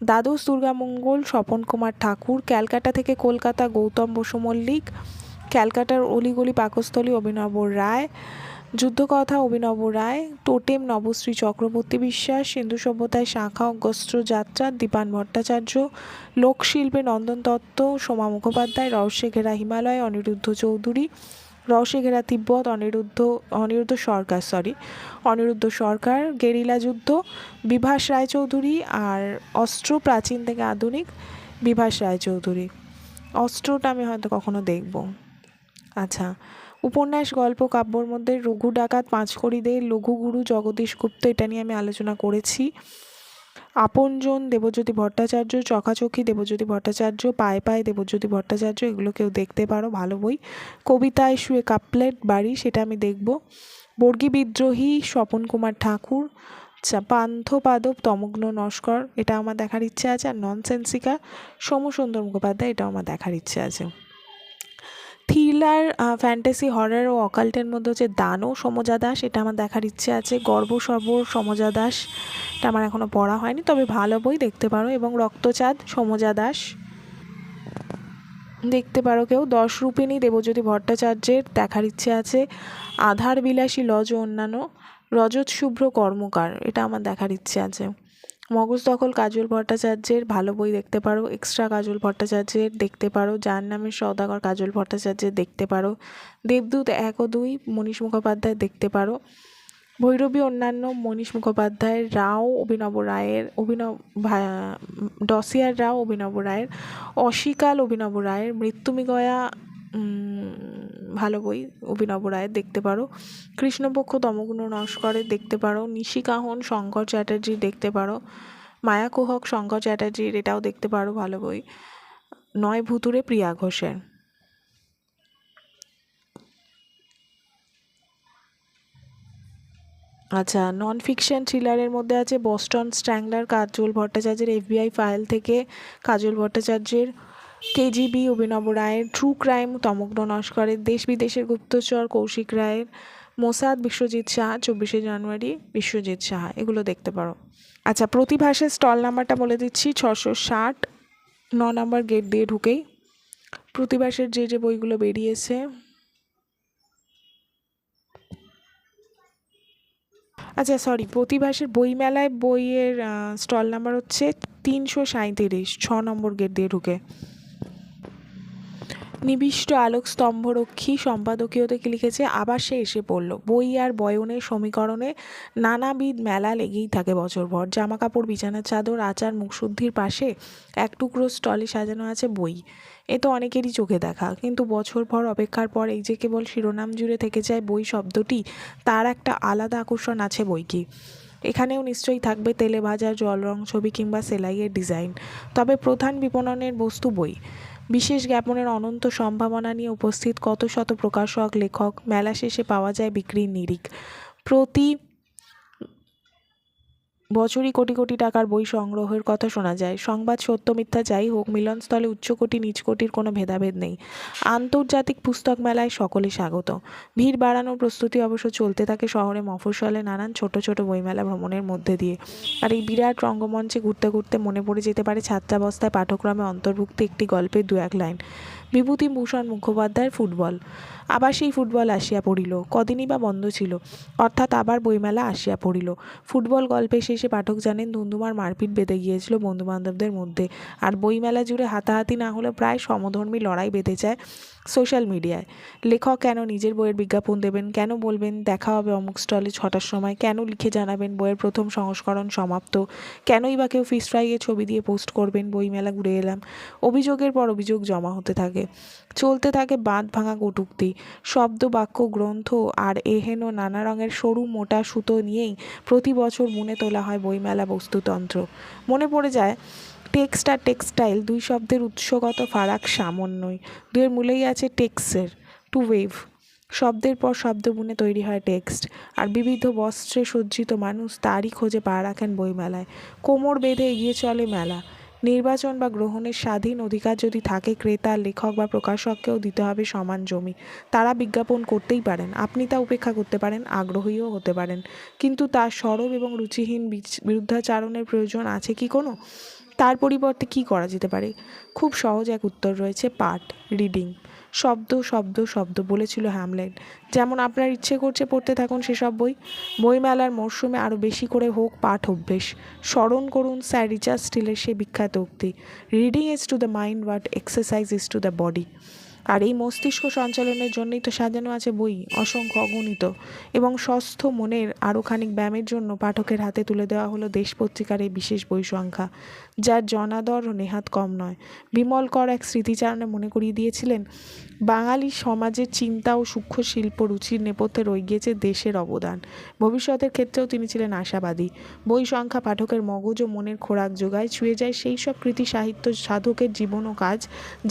S1: দ্বাদশ দুর্গামঙ্গল স্বপন কুমার ঠাকুর, ক্যালকাটা থেকে কলকাতা গৌতম বসু মল্লিক, ক্যালকাটার অলিগলি পাকস্থলী অভিনব রায়, যুদ্ধকথা অভিনব রায়, টোটেম নবশ্রী চক্রবর্তী বিশ্বাস, সিন্ধু সভ্যতায় শাখা অগস্ত্র যাত্রা দীপান ভট্টাচার্য, লোকশিল্পে নন্দন দত্ত সোমা মুখোপাধ্যায়, রহস্যে ঘেরা হিমালয় অনিরুদ্ধ চৌধুরী, রহস্যে ঘেরা তিব্বত অনিরুদ্ধ সরকার, গেরিলা যুদ্ধ বিভাস রায়চৌধুরী, আর অস্ত্র প্রাচীন থেকে আধুনিক বিভাস রায়চৌধুরী। অস্ত্রটা আমি হয়তো কখনো দেখব। আচ্ছা, উপন্যাস গল্প কাব্যর মধ্যে রঘু ডাকাত পাঁচকড়ি দে, লঘুগুরু জগদীশ গুপ্ত, এটা নিয়ে আমি আলোচনা করেছি। আপনজন দেবজ্যোতি ভট্টাচার্য, চকাচকি দেবজ্যোতি ভট্টাচার্য, পায়ে পায়ে দেবজ্যোতি ভট্টাচার্য, এগুলো কেউ দেখতে পারো, ভালো বই। কবিতায় শুয়ে কাপলেট বাড়ি, সেটা আমি দেখব। বর্গী বিদ্রোহী স্বপন কুমার ঠাকুর, পান্থপাদব তমগ্ন নস্কর, এটা আমার দেখার ইচ্ছে আছে। আর ননসেন্সিকা সোমসুন্দর মুখোপাধ্যায়, এটাও আমার দেখার ইচ্ছে আছে। থ্রিলার ফ্যান্টাসি হরর ও অকাল্টের মধ্যে হচ্ছে দানো সমজা দাস, এটা আমার দেখার ইচ্ছে আছে। গর্বসবর সমজা দাস, এটা আমার এখনও পড়া হয়নি, তবে ভালো বই, দেখতে পারো। এবং রক্তচাঁদ সমজা দাস দেখতে পারো কেউ। দশরূপিণী দেবজ্যোতি ভট্টাচার্যের দেখার ইচ্ছে আছে। আধার বিলাসী লজ ও অন্যান্য রজত শুভ্র কর্মকার, এটা আমার দেখার ইচ্ছে আছে। মগজ দখল কাজল ভট্টাচার্যের, ভালো বই, দেখতে পারো। এক্সট্রা কাজল ভট্টাচার্যের দেখতে পারো। যার নামের সওদাগর কাজল ভট্টাচার্যের দেখতে পারো। দেবদূত 1 ও 2 মনীষ মুখোপাধ্যায় দেখতে পারো। ভৈরবী অন্যান্য মনীষ মুখোপাধ্যায়ের, রাও অভিনব রায়ের, ডসিয়ার রাও অভিনব রায়ের, অশিকাল অভিনব রায়ের, মৃত্যুমিগয়া ভালো বই, অভিনব রায়ের দেখতে পারো। কৃষ্ণপক্ষ তমগ্ন নস্করের দেখতে পারো। নিশিকাহন শঙ্কর চ্যাটার্জির দেখতে পারো। মায়াকুহক শঙ্কর চ্যাটার্জির, এটাও দেখতে পারো, ভালো বই। নয় ভুতুড়ে প্রিয়া ঘোষের। আচ্ছা, নন ফিকশন থ্রিলারের মধ্যে আছে বস্টন স্ট্র্যাংলার কাজল ভট্টাচার্যের, FBI ফাইল থেকে কাজল ভট্টাচার্যের, KGB অভিনব রায়ের, ট্রু ক্রাইম তমগ্ন নস্করের, দেশ বিদেশের গুপ্তচর কৌশিক রায়ের, মোসাদ বিশ্বজিৎ সাহা, 24শে জানুয়ারি বিশ্বজিৎ সাহা, এগুলো দেখতে পারো। আচ্ছা, প্রতিভাসের স্টল নাম্বারটা বলে দিচ্ছি, 660, 9 নম্বর গেট দিয়ে ঢুকেই। প্রতিভাসের যে বইগুলো বেরিয়েছে, আচ্ছা সরি, প্রতিভাসের বইমেলায় বইয়ের স্টল নাম্বার হচ্ছে 337, 6 নম্বর গেট দিয়ে ঢুকে। নিবিষ্ট আলোক স্তম্ভরক্ষী সম্পাদকীয় থেকে লিখেছে, আবার সে এসে পড়ল। বই আর বয়নের সমীকরণে নানাবিধ মেলা লেগেই থাকে বছরভর। জামা কাপড়, বিছানার চাদর, আচার, মুখশুদ্ধির পাশে এক টুকরো স্টলে সাজানো আছে বই। এ তো অনেকেরই চোখে দেখা, কিন্তু বছরভর অপেক্ষার পর এই যে কেবল শিরোনাম জুড়ে থেকে যায় বই শব্দটি, তার একটা আলাদা আকর্ষণ আছে বই কি। এখানেও নিশ্চয়ই থাকবে তেলে ভাজা জল রং ছবি কিংবা সেলাইয়ের ডিজাইন, তবে প্রধান বিপণনের বস্তু বই। বিশেষ জ্ঞাপনের অনন্ত সম্ভাবনা নিয়ে উপস্থিত কত শত প্রকাশক লেখক, মেলা শেষে পাওয়া যায় বিক্রির নিরিখ। প্রতি বছরই কোটি কোটি টাকার বই সংগ্রহের কথা শোনা যায়। সংবাদ সত্য মিথ্যা যাই হোক, মিলনস্থলে উচ্চকোটি নিচকোটির কোনো ভেদাভেদ নেই। আন্তর্জাতিক পুস্তক মেলায় সকলে স্বাগত। ভিড় বাড়ানোর প্রস্তুতি অবশ্য চলতে থাকে শহরে মফস্বলে নানান ছোট ছোট বইমেলা ভ্রমণের মধ্যে দিয়ে। আর এই বিরাট রঙ্গমঞ্চে ঘুরতে ঘুরতে মনে পড়ে যেতে পারে ছাত্রাবস্থায় পাঠ্যক্রমে অন্তর্ভুক্ত একটি গল্পের 2-1 লাইন, বিভূতিভূষণ মুখোপাধ্যায়ের ফুটবল। আবার সেই ফুটবল আসিয়া পড়িল, কদিনই বা বন্ধ ছিল, অর্থাৎ আবার বইমেলা আসিয়া পড়িল। ফুটবল গল্পের শেষে পাঠক জানেন ধুন্ধুমার মারপিট বেঁধে গিয়েছিল বন্ধুবান্ধবদের মধ্যে, আর বইমেলা জুড়ে হাতাহাতি না হলে প্রায় সমধর্মী লড়াই বেঁধে যায় সোশ্যাল মিডিয়ায়। লেখক কেন নিজের বইয়ের বিজ্ঞাপন দেবেন, কেন বলবেন দেখা হবে অমুক স্টলে 6টার সময়, কেন লিখে জানাবেন বইয়ের প্রথম সংস্করণ সমাপ্ত, কেনই বা কেউ ফিশ ফ্রাইয়ে ছবি দিয়ে পোস্ট করবেন বইমেলা ঘুরে এলাম। অভিযোগের পর অভিযোগ জমা হতে থাকে, চলতে থাকে বাঁধ ভাঙা কটূক্তি, শব্দ বাক্য গ্রন্থ আর এহেন নানা রঙের সরু মোটা সুতো নিয়েই প্রতি বছর মনে তোলা হয় বইমেলা বস্তুতন্ত্র। মনে পড়ে যায় টেক্সট আর টেক্সটাইল, দুই শব্দের উৎসগত ফারাক সামান্যই, দুয়ের মূলেই আছে টেক্সের, টু ওয়েভ। শব্দের পর শব্দ বুনে তৈরি হয় টেক্সট, আর বিবিধ বস্ত্রে সজ্জিত মানুষ তারই খোঁজে পা রাখেন বইমেলায়। কোমর বেঁধে এগিয়ে চলে মেলা। নির্বাচন বা গ্রহণের স্বাধীন অধিকার যদি থাকে, ক্রেতা, লেখক বা প্রকাশককেও দিতে হবে সমান জমি। তারা বিজ্ঞাপন করতেই পারেন, আপনি তা উপেক্ষা করতে পারেন, আগ্রহীও হতে পারেন, কিন্তু তার সরব এবং রুচিহীন বিরুদ্ধাচারণের প্রয়োজন আছে কি কোনো? তার পরিবর্তে কি করা যেতে পারে? খুব সহজ এক উত্তর রয়েছে, পাঠ, রিডিং। শব্দ শব্দ শব্দ বলেছিল হ্যামলেট। যেমন আপনার ইচ্ছে করছে পড়তে থাকুন সেসব বই। বইমেলার মরশুমে আরও বেশি করে হোক পাঠ অভ্যেস। স্মরণ করুন স্যার রিচার্ড স্টিলের সেই বিখ্যাত উক্তি, reading is to the mind what exercise is to the body. আর এই মস্তিষ্ক সঞ্চালনের জন্যই তো সাজানো আছে বই, অসংখ্য অগণিত। এবং সুস্থ মনের আরও খানিক ব্যায়ামের জন্য পাঠকের হাতে তুলে দেওয়া হলো দেশ পত্রিকার এই বিশেষ বই সংখ্যা, যার জনাদর নেহাত কম নয়। বিমল কর এক স্মৃতিচারণে মনে করিয়ে দিয়েছিলেন, বাঙালি সমাজের চিন্তা ও সূক্ষ্ম শিল্প রুচির নেপথ্যে রয়ে গিয়েছে দেশের অবদান। ভবিষ্যতের ক্ষেত্রেও তিনি ছিলেন আশাবাদী। বই সংখ্যা পাঠকের মগজ ও মনের খোরাক যোগায়, ছুঁয়ে যায় সেই সব কৃতি সাহিত্য সাধকের জীবন ও কাজ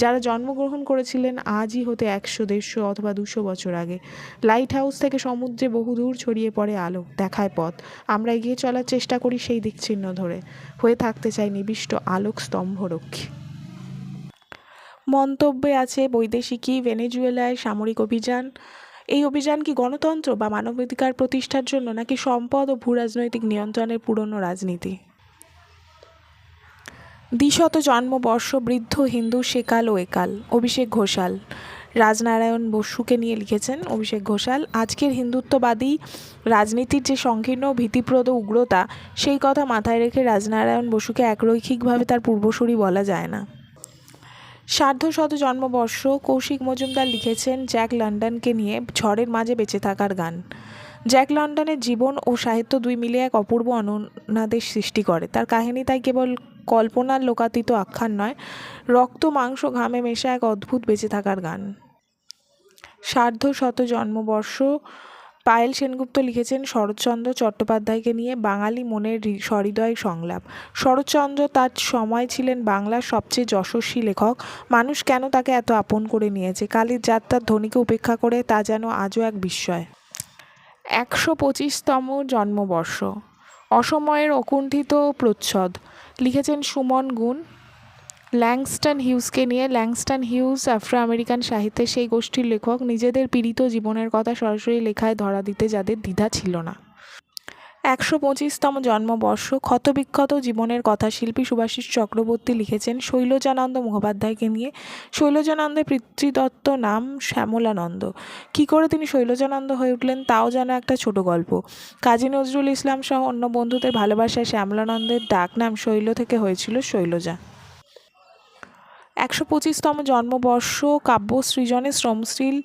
S1: যারা জন্মগ্রহণ করেছিলেন আজই হতে 100, 150 অথবা 200 বছর আগে। লাইট হাউস থেকে সমুদ্রে বহুদূর ছড়িয়ে পড়ে আলো, দেখায় পথ। আমরা এগিয়ে চলার চেষ্টা করি সেই দিকচিহ্ন ধরে, হয়ে থাকতে চাই নিবিষ্ট আলোক স্তম্ভরক্ষী। মন্তব্যে আছে, বৈদেশিকী, ভেনেজুয়েলায় সামরিক অভিযান। এই অভিযান কি গণতন্ত্র বা মানবাধিকার প্রতিষ্ঠার জন্য, নাকি সম্পদ ও ভূরাজনৈতিক নিয়ন্ত্রণের পুরনো রাজনীতি? দ্বিশত জন্মবর্ষ বৃদ্ধ হিন্দু সেকাল ও একাল। অভিষেক ঘোষাল। রাজনারায়ণ বসুকে নিয়ে লিখেছেন অভিষেক ঘোষাল। আজকের হিন্দুত্ববাদী রাজনীতির যে সংকীর্ণ ভীতিপ্রদ উগ্রতা, সেই কথা মাথায় রেখে রাজনারায়ণ বসুকে একরৈখিকভাবে তার পূর্বসূরি বলা যায় না। সার্ধশত জন্মবর্ষ। কৌশিক মজুমদার লিখেছেন জ্যাক লন্ডনকে নিয়ে ঝড়ের মাঝে বেঁচে থাকার গান। জ্যাক লন্ডনের জীবন ও সাহিত্য দুই মিলিয়ে এক অপূর্ব অনন্যাদের সৃষ্টি করে। তার কাহিনী তাই কেবল কল্পনার লোকাতীত আখ্যান নয়, রক্ত মাংস ঘামে মেশা এক অদ্ভুত বেঁচে থাকার গান। সার্ধশত জন্মবর্ষ। পায়েল সেনগুপ্ত লিখেছেন শরৎচন্দ্র চট্টোপাধ্যায়কে নিয়ে বাঙালি মনের সহৃদয় সংলাপ। শরৎচন্দ্র তার সময় ছিলেন বাংলার সবচেয়ে যশস্বী লেখক। মানুষ কেন তাকে এত আপন করে নিয়েছে, কালীর যাত্রার ধ্বনিকে উপেক্ষা করে, তা যেন আজও এক বিস্ময়। 125তম জন্মবর্ষ। অসময়ের অকুণ্ঠিত প্রচ্ছদ। লিখেছেন সুমন গুণ। ল্যাংস্টন হিউজকে নিয়ে। ল্যাংস্টন হিউজ আফ্রো আমেরিকান সাহিত্যের সেই গোষ্ঠীর লেখক, নিজেদের পীড়িত জীবনের কথা সরাসরি লেখায় ধরা দিতে যাদের দ্বিধা ছিল না। 125তম জন্মবর্ষ। ক্ষতবিক্ষত জীবনের কথা শিল্পী সুভাষিস চক্রবর্তী লিখেছেন শৈলজানন্দ মুখোপাধ্যায়কে নিয়ে। শৈলজানন্দের পিতৃদত্ত নাম শ্যামলানন্দ। কী করে তিনি শৈলজানন্দ হয়ে উঠলেন তাও যেন একটা ছোট গল্প। কাজী নজরুল ইসলাম সহ অন্য বন্ধুদের ভালোবাসায় শ্যামলানন্দের ডাকনাম শৈল থেকে হয়েছিল শৈলজা। 125তম জন্মবর্ষ। কাব্য সৃজনে শ্রমশীল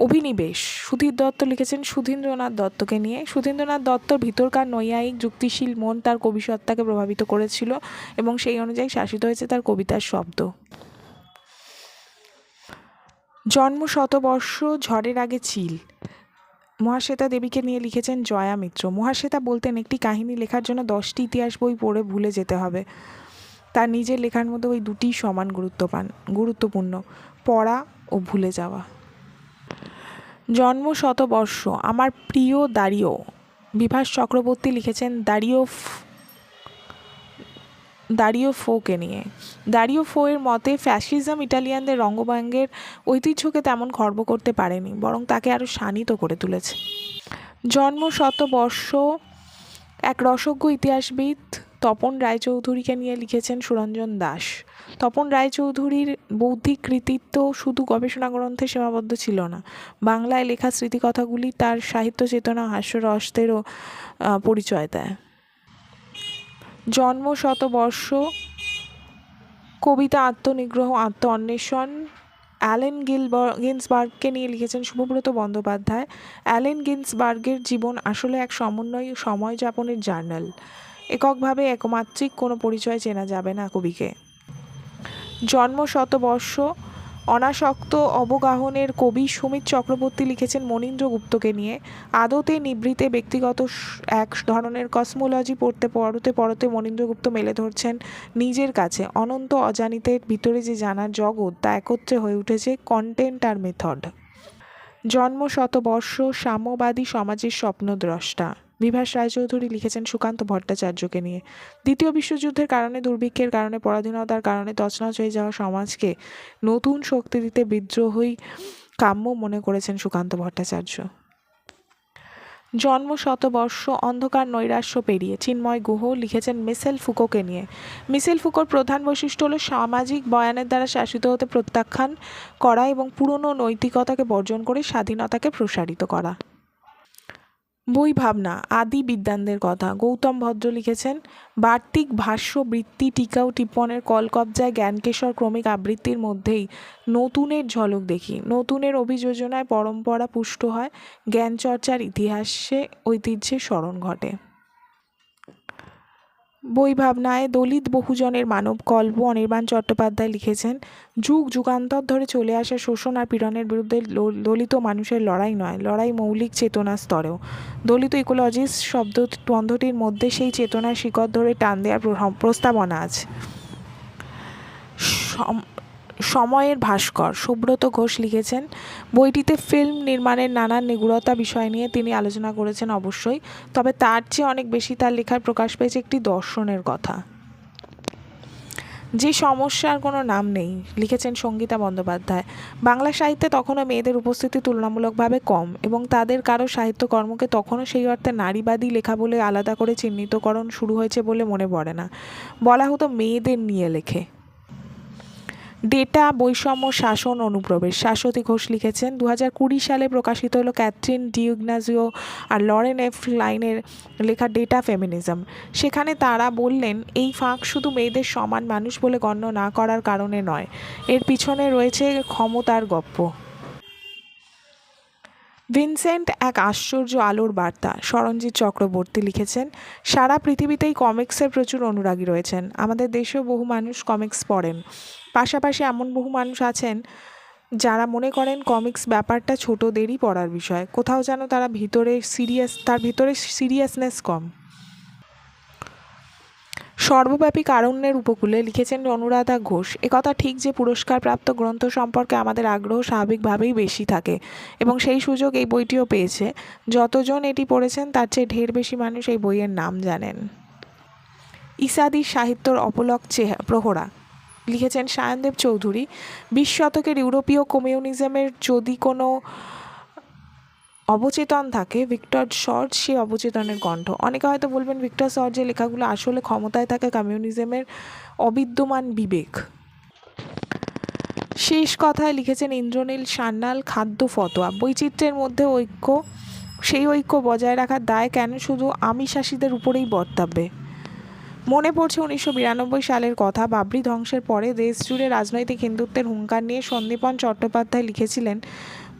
S1: অভিনিবেশ। সুধীর দত্ত লিখেছেন সুধীন্দ্রনাথ দত্তকে নিয়ে। সুধীন্দ্রনাথ দত্তর ভিতরকার নৈয়ায়িক যুক্তিশীল মন তার কবিসত্তাকে প্রভাবিত করেছিল এবং সেই অনুযায়ী শাসিত হয়েছে তার কবিতার শব্দ। জন্ম শতবর্ষ। ঝড়ের আগে চিল। মহাশ্বেতা দেবীকে নিয়ে লিখেছেন জয়া মিত্র। মহাশ্বেতা বলতেন একটি কাহিনী লেখার জন্য 10টি ইতিহাস বই পড়ে ভুলে যেতে হবে। তার নিজের লেখার মধ্যে ওই দুটি সমান গুরুত্বপূর্ণ, পড়া ও ভুলে যাওয়া। জন্ম শতবর্ষ। আমার প্রিয় দারিও। বিভাস চক্রবর্তী লিখেছেন দারিও ফোকে নিয়ে। দারিও ফো এর মতে ফ্যাসিজম ইটালিয়ানদের রঙ্গভঙ্গের ঐতিহ্যকে তেমন খর্ব করতে পারেনি, বরং তাকে আরও শানিত করে তুলেছে। জন্ম শতবর্ষ। এক রসজ্ঞ ইতিহাসবিদ তপন রায়চৌধুরীকে নিয়ে লিখেছেন সুরঞ্জন দাস। তপন রায়চৌধুরীর বৌদ্ধিক কৃতিত্ব শুধু গবেষণা গ্রন্থে সীমাবদ্ধ ছিল না, বাংলায় লেখা স্মৃতিকথাগুলি তার সাহিত্য চেতনা হাস্যরসেরও পরিচয় দেয়। জন্ম শতবর্ষ। কবিতা আত্মনিগ্রহ, আত্ম অন্বেষণ। অ্যালেন গিন্সবার্গকে নিয়ে লিখেছেন শুভব্রত বন্দ্যোপাধ্যায়। অ্যালেন গিন্সবার্গের জীবন আসলে এক সমন্বয় সময় যাপনের জার্নাল। এককভাবে একমাত্রিক কোনো পরিচয় চেনা যাবে না কবিকে। জন্ম শতবর্ষ। অনাসক্ত অবগাহনের কবি সুমিত চক্রবর্তী লিখেছেন মনীন্দ্র গুপ্তকে নিয়ে। আদতে নিভৃতে ব্যক্তিগত এক ধরনের কসমোলজি পড়তে পড়তে মনীন্দ্র গুপ্ত মেলে ধরছেন নিজের কাছে অনন্ত অজানিতের ভিতরে যে জানার জগৎ, তা একত্রে হয়ে উঠেছে কন্টেন্ট আর মেথড। জন্ম শতবর্ষ সাম্যবাদী সমাজের স্বপ্নদ্রষ্টা। বিভাস রায়চৌধুরী লিখেছেন সুকান্ত ভট্টাচার্যকে নিয়ে। দ্বিতীয় বিশ্বযুদ্ধের কারণে, দুর্ভিক্ষের কারণে, পরাধীনতার কারণে তছনছ হয়ে যাওয়া সমাজকে নতুন শক্তি দিতে বিদ্রোহই কাম্য মনে করেছেন সুকান্ত ভট্টাচার্য। জন্ম শতবর্ষ অন্ধকার নৈরাশ্য পেরিয়ে। চিন্ময় গুহ লিখেছেন মিশেল ফুকোকে নিয়ে। মিশেল ফুকোর প্রধান বৈশিষ্ট্য হলো সামাজিক বয়ানের দ্বারা শাসিত হতে প্রত্যাখ্যান করা এবং পুরনো নৈতিকতাকে বর্জন করে স্বাধীনতাকে প্রসারিত করা। বই ভাবনা আদি বিদ্বানদের কথা। গৌতম ভদ্র লিখেছেন বার্তিক ভাষ্য বৃত্তি টিকা ও টিপ্পনের কলকবজায় জ্ঞানকেশর ক্রমিক আবৃত্তির মধ্যেই নতুনের ঝলক দেখি। নতুনের অভিযোজনায় পরম্পরা পুষ্ট হয়, জ্ঞানচর্চার ইতিহাসে ঐতিহ্যের স্মরণ ঘটে। বই ভাবনায় দলিত বহুজনের মানব কল্প অনির্বাণ চট্টোপাধ্যায় লিখেছেন যুগ যুগান্তর ধরে চলে আসা শোষণ আর পীড়নের বিরুদ্ধে দলিত মানুষের লড়াই নয়, লড়াই মৌলিক চেতনার স্তরেও। দলিত ইকোলজিস্ট শব্দবন্ধটির মধ্যে সেই চেতনার শিকড় ধরে টান দেওয়ার প্রস্তাবনা আছে। সময়ের ভাস্কর সুব্রত ঘোষ লিখেছেন বইটিতে ফিল্ম নির্মাণের নানান নিগূঢ়তা বিষয় নিয়ে তিনি আলোচনা করেছেন অবশ্যই, তবে তার চেয়ে অনেক বেশি তার লেখায় প্রকাশ পেয়েছে একটি দর্শনের কথা। যে সমস্যার কোনো নাম নেই লিখেছেন সঙ্গীতা বন্দ্যোপাধ্যায়। বাংলা সাহিত্যে তখনও মেয়েদের উপস্থিতি তুলনামূলকভাবে কম এবং তাদের কারো সাহিত্যকর্মকে তখনও সেই অর্থে নারীবাদী লেখা বলে আলাদা করে চিহ্নিতকরণ শুরু হয়েছে বলে মনে পড়ে না, বলা হতো মেয়েদের নিয়ে লেখে। ডেটা বৈষম্য শাসন অনুপ্রবেশ শাশ্বতী ঘোষ লিখেছেন 2020 সালে প্রকাশিত হলো ক্যাথরিন ডিইগনাজিও আর লরেন এফ লাইনের লেখা ডেটা ফেমিনিজম। সেখানে তারা বললেন এই ফাঁক শুধু মেয়েদের সমান মানুষ বলে গণ্য না করার কারণে নয়, এর পিছনে রয়েছে ক্ষমতার গপ্প। ভিনসেন্ট এক আশ্চর্য আলোর বার্তা সরঞ্জিৎ চক্রবর্তী লিখেছেন সারা পৃথিবীতেই কমিক্সের প্রচুর অনুরাগী রয়েছেন। আমাদের দেশেও বহু মানুষ কমিক্স পড়েন, পাশাপাশি এমন বহু মানুষ আছেন যারা মনে করেন কমিক্স ব্যাপারটা ছোটদেরই পড়ার বিষয়। কোথাও যেন তার ভিতরে সিরিয়াসনেস কম। সর্বব্যাপী কারণ্যের উপকূলে লিখেছেন অনুরাধা ঘোষ একথা ঠিক যে পুরস্কারপ্রাপ্ত গ্রন্থ সম্পর্কে আমাদের আগ্রহ স্বাভাবিকভাবেই বেশি থাকে এবং সেই সুযোগ এই বইটিও পেয়েছে। যতজন এটি পড়েছেন তার চেয়ে ঢের বেশি মানুষ এই বইয়ের নাম জানেন। ইসাদির সাহিত্যর অপলক প্রহরা লিখেছেন সায়নদেব চৌধুরী। 20 শতকের ইউরোপীয় কমিউনিজমের যদি কোনো অবচেতন থাকে ভিক্টর শর্ট সেই অবচেতনের কণ্ঠ। অনেকে হয়তো বলবেন ভিক্টর শর্ট যে লেখাগুলো আসলে ক্ষমতায় থাকা কমিউনিজমের অবিদ্যমান বিবেক। শেষ কথায় লিখেছেন ইন্দ্রনীল সান্যাল খাদ্য ফতোয়া বৈচিত্র্যের মধ্যে ঐক্য, সেই ঐক্য বজায় রাখার দায় কেন শুধু আমিষাসীদের উপরেই বর্তাবে। মনে পড়ছে 1992 সালের কথা। বাবরি ধ্বংসের পরে দেশ জুড়ে রাজনৈতিক হিন্দুত্বের হুঙ্কার নিয়ে সন্দীপন চট্টোপাধ্যায় লিখেছিলেন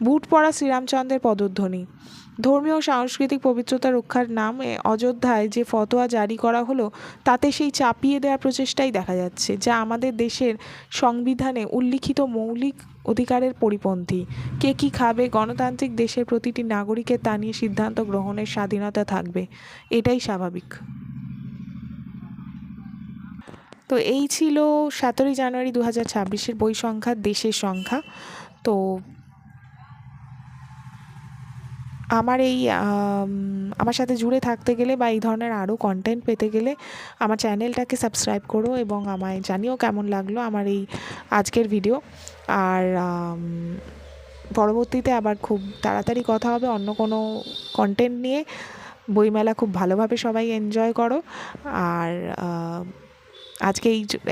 S1: বুট পড়া শ্রীরামচন্দ্রের পদধ্বনি। ধর্মীয় ও সাংস্কৃতিক পবিত্রতা রক্ষার নামে অযোধ্যায় যে ফতোয়া জারি করা হলো তাতে সেই চাপিয়ে দেওয়ার প্রচেষ্টাই দেখা যাচ্ছে, যা আমাদের দেশের সংবিধানে উল্লিখিত মৌলিক অধিকারের পরিপন্থী। কে কী খাবে, গণতান্ত্রিক দেশের প্রতিটি নাগরিকের তা নিয়ে সিদ্ধান্ত গ্রহণের স্বাধীনতা থাকবে, এটাই স্বাভাবিক। তো এই ছিল 17 জানুয়ারি 2026 বই সংখ্যা দেশের সংখ্যা। তো আমার সাথে জুড়ে থাকতে গেলে বা এই ধরনের আরও কন্টেন্ট পেতে গেলে আমার চ্যানেলটাকে সাবস্ক্রাইব করো এবং আমায় জানিও কেমন লাগলো আমার এই আজকের ভিডিও। আর পরবর্তীতে আবার খুব তাড়াতাড়ি কথা হবে অন্য কোনো কন্টেন্ট নিয়ে। বইমেলা খুব ভালোভাবে সবাই এনজয় করো। আর আজকে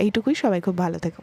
S1: এইটুকুই, সবাই খুব ভালো থেকো।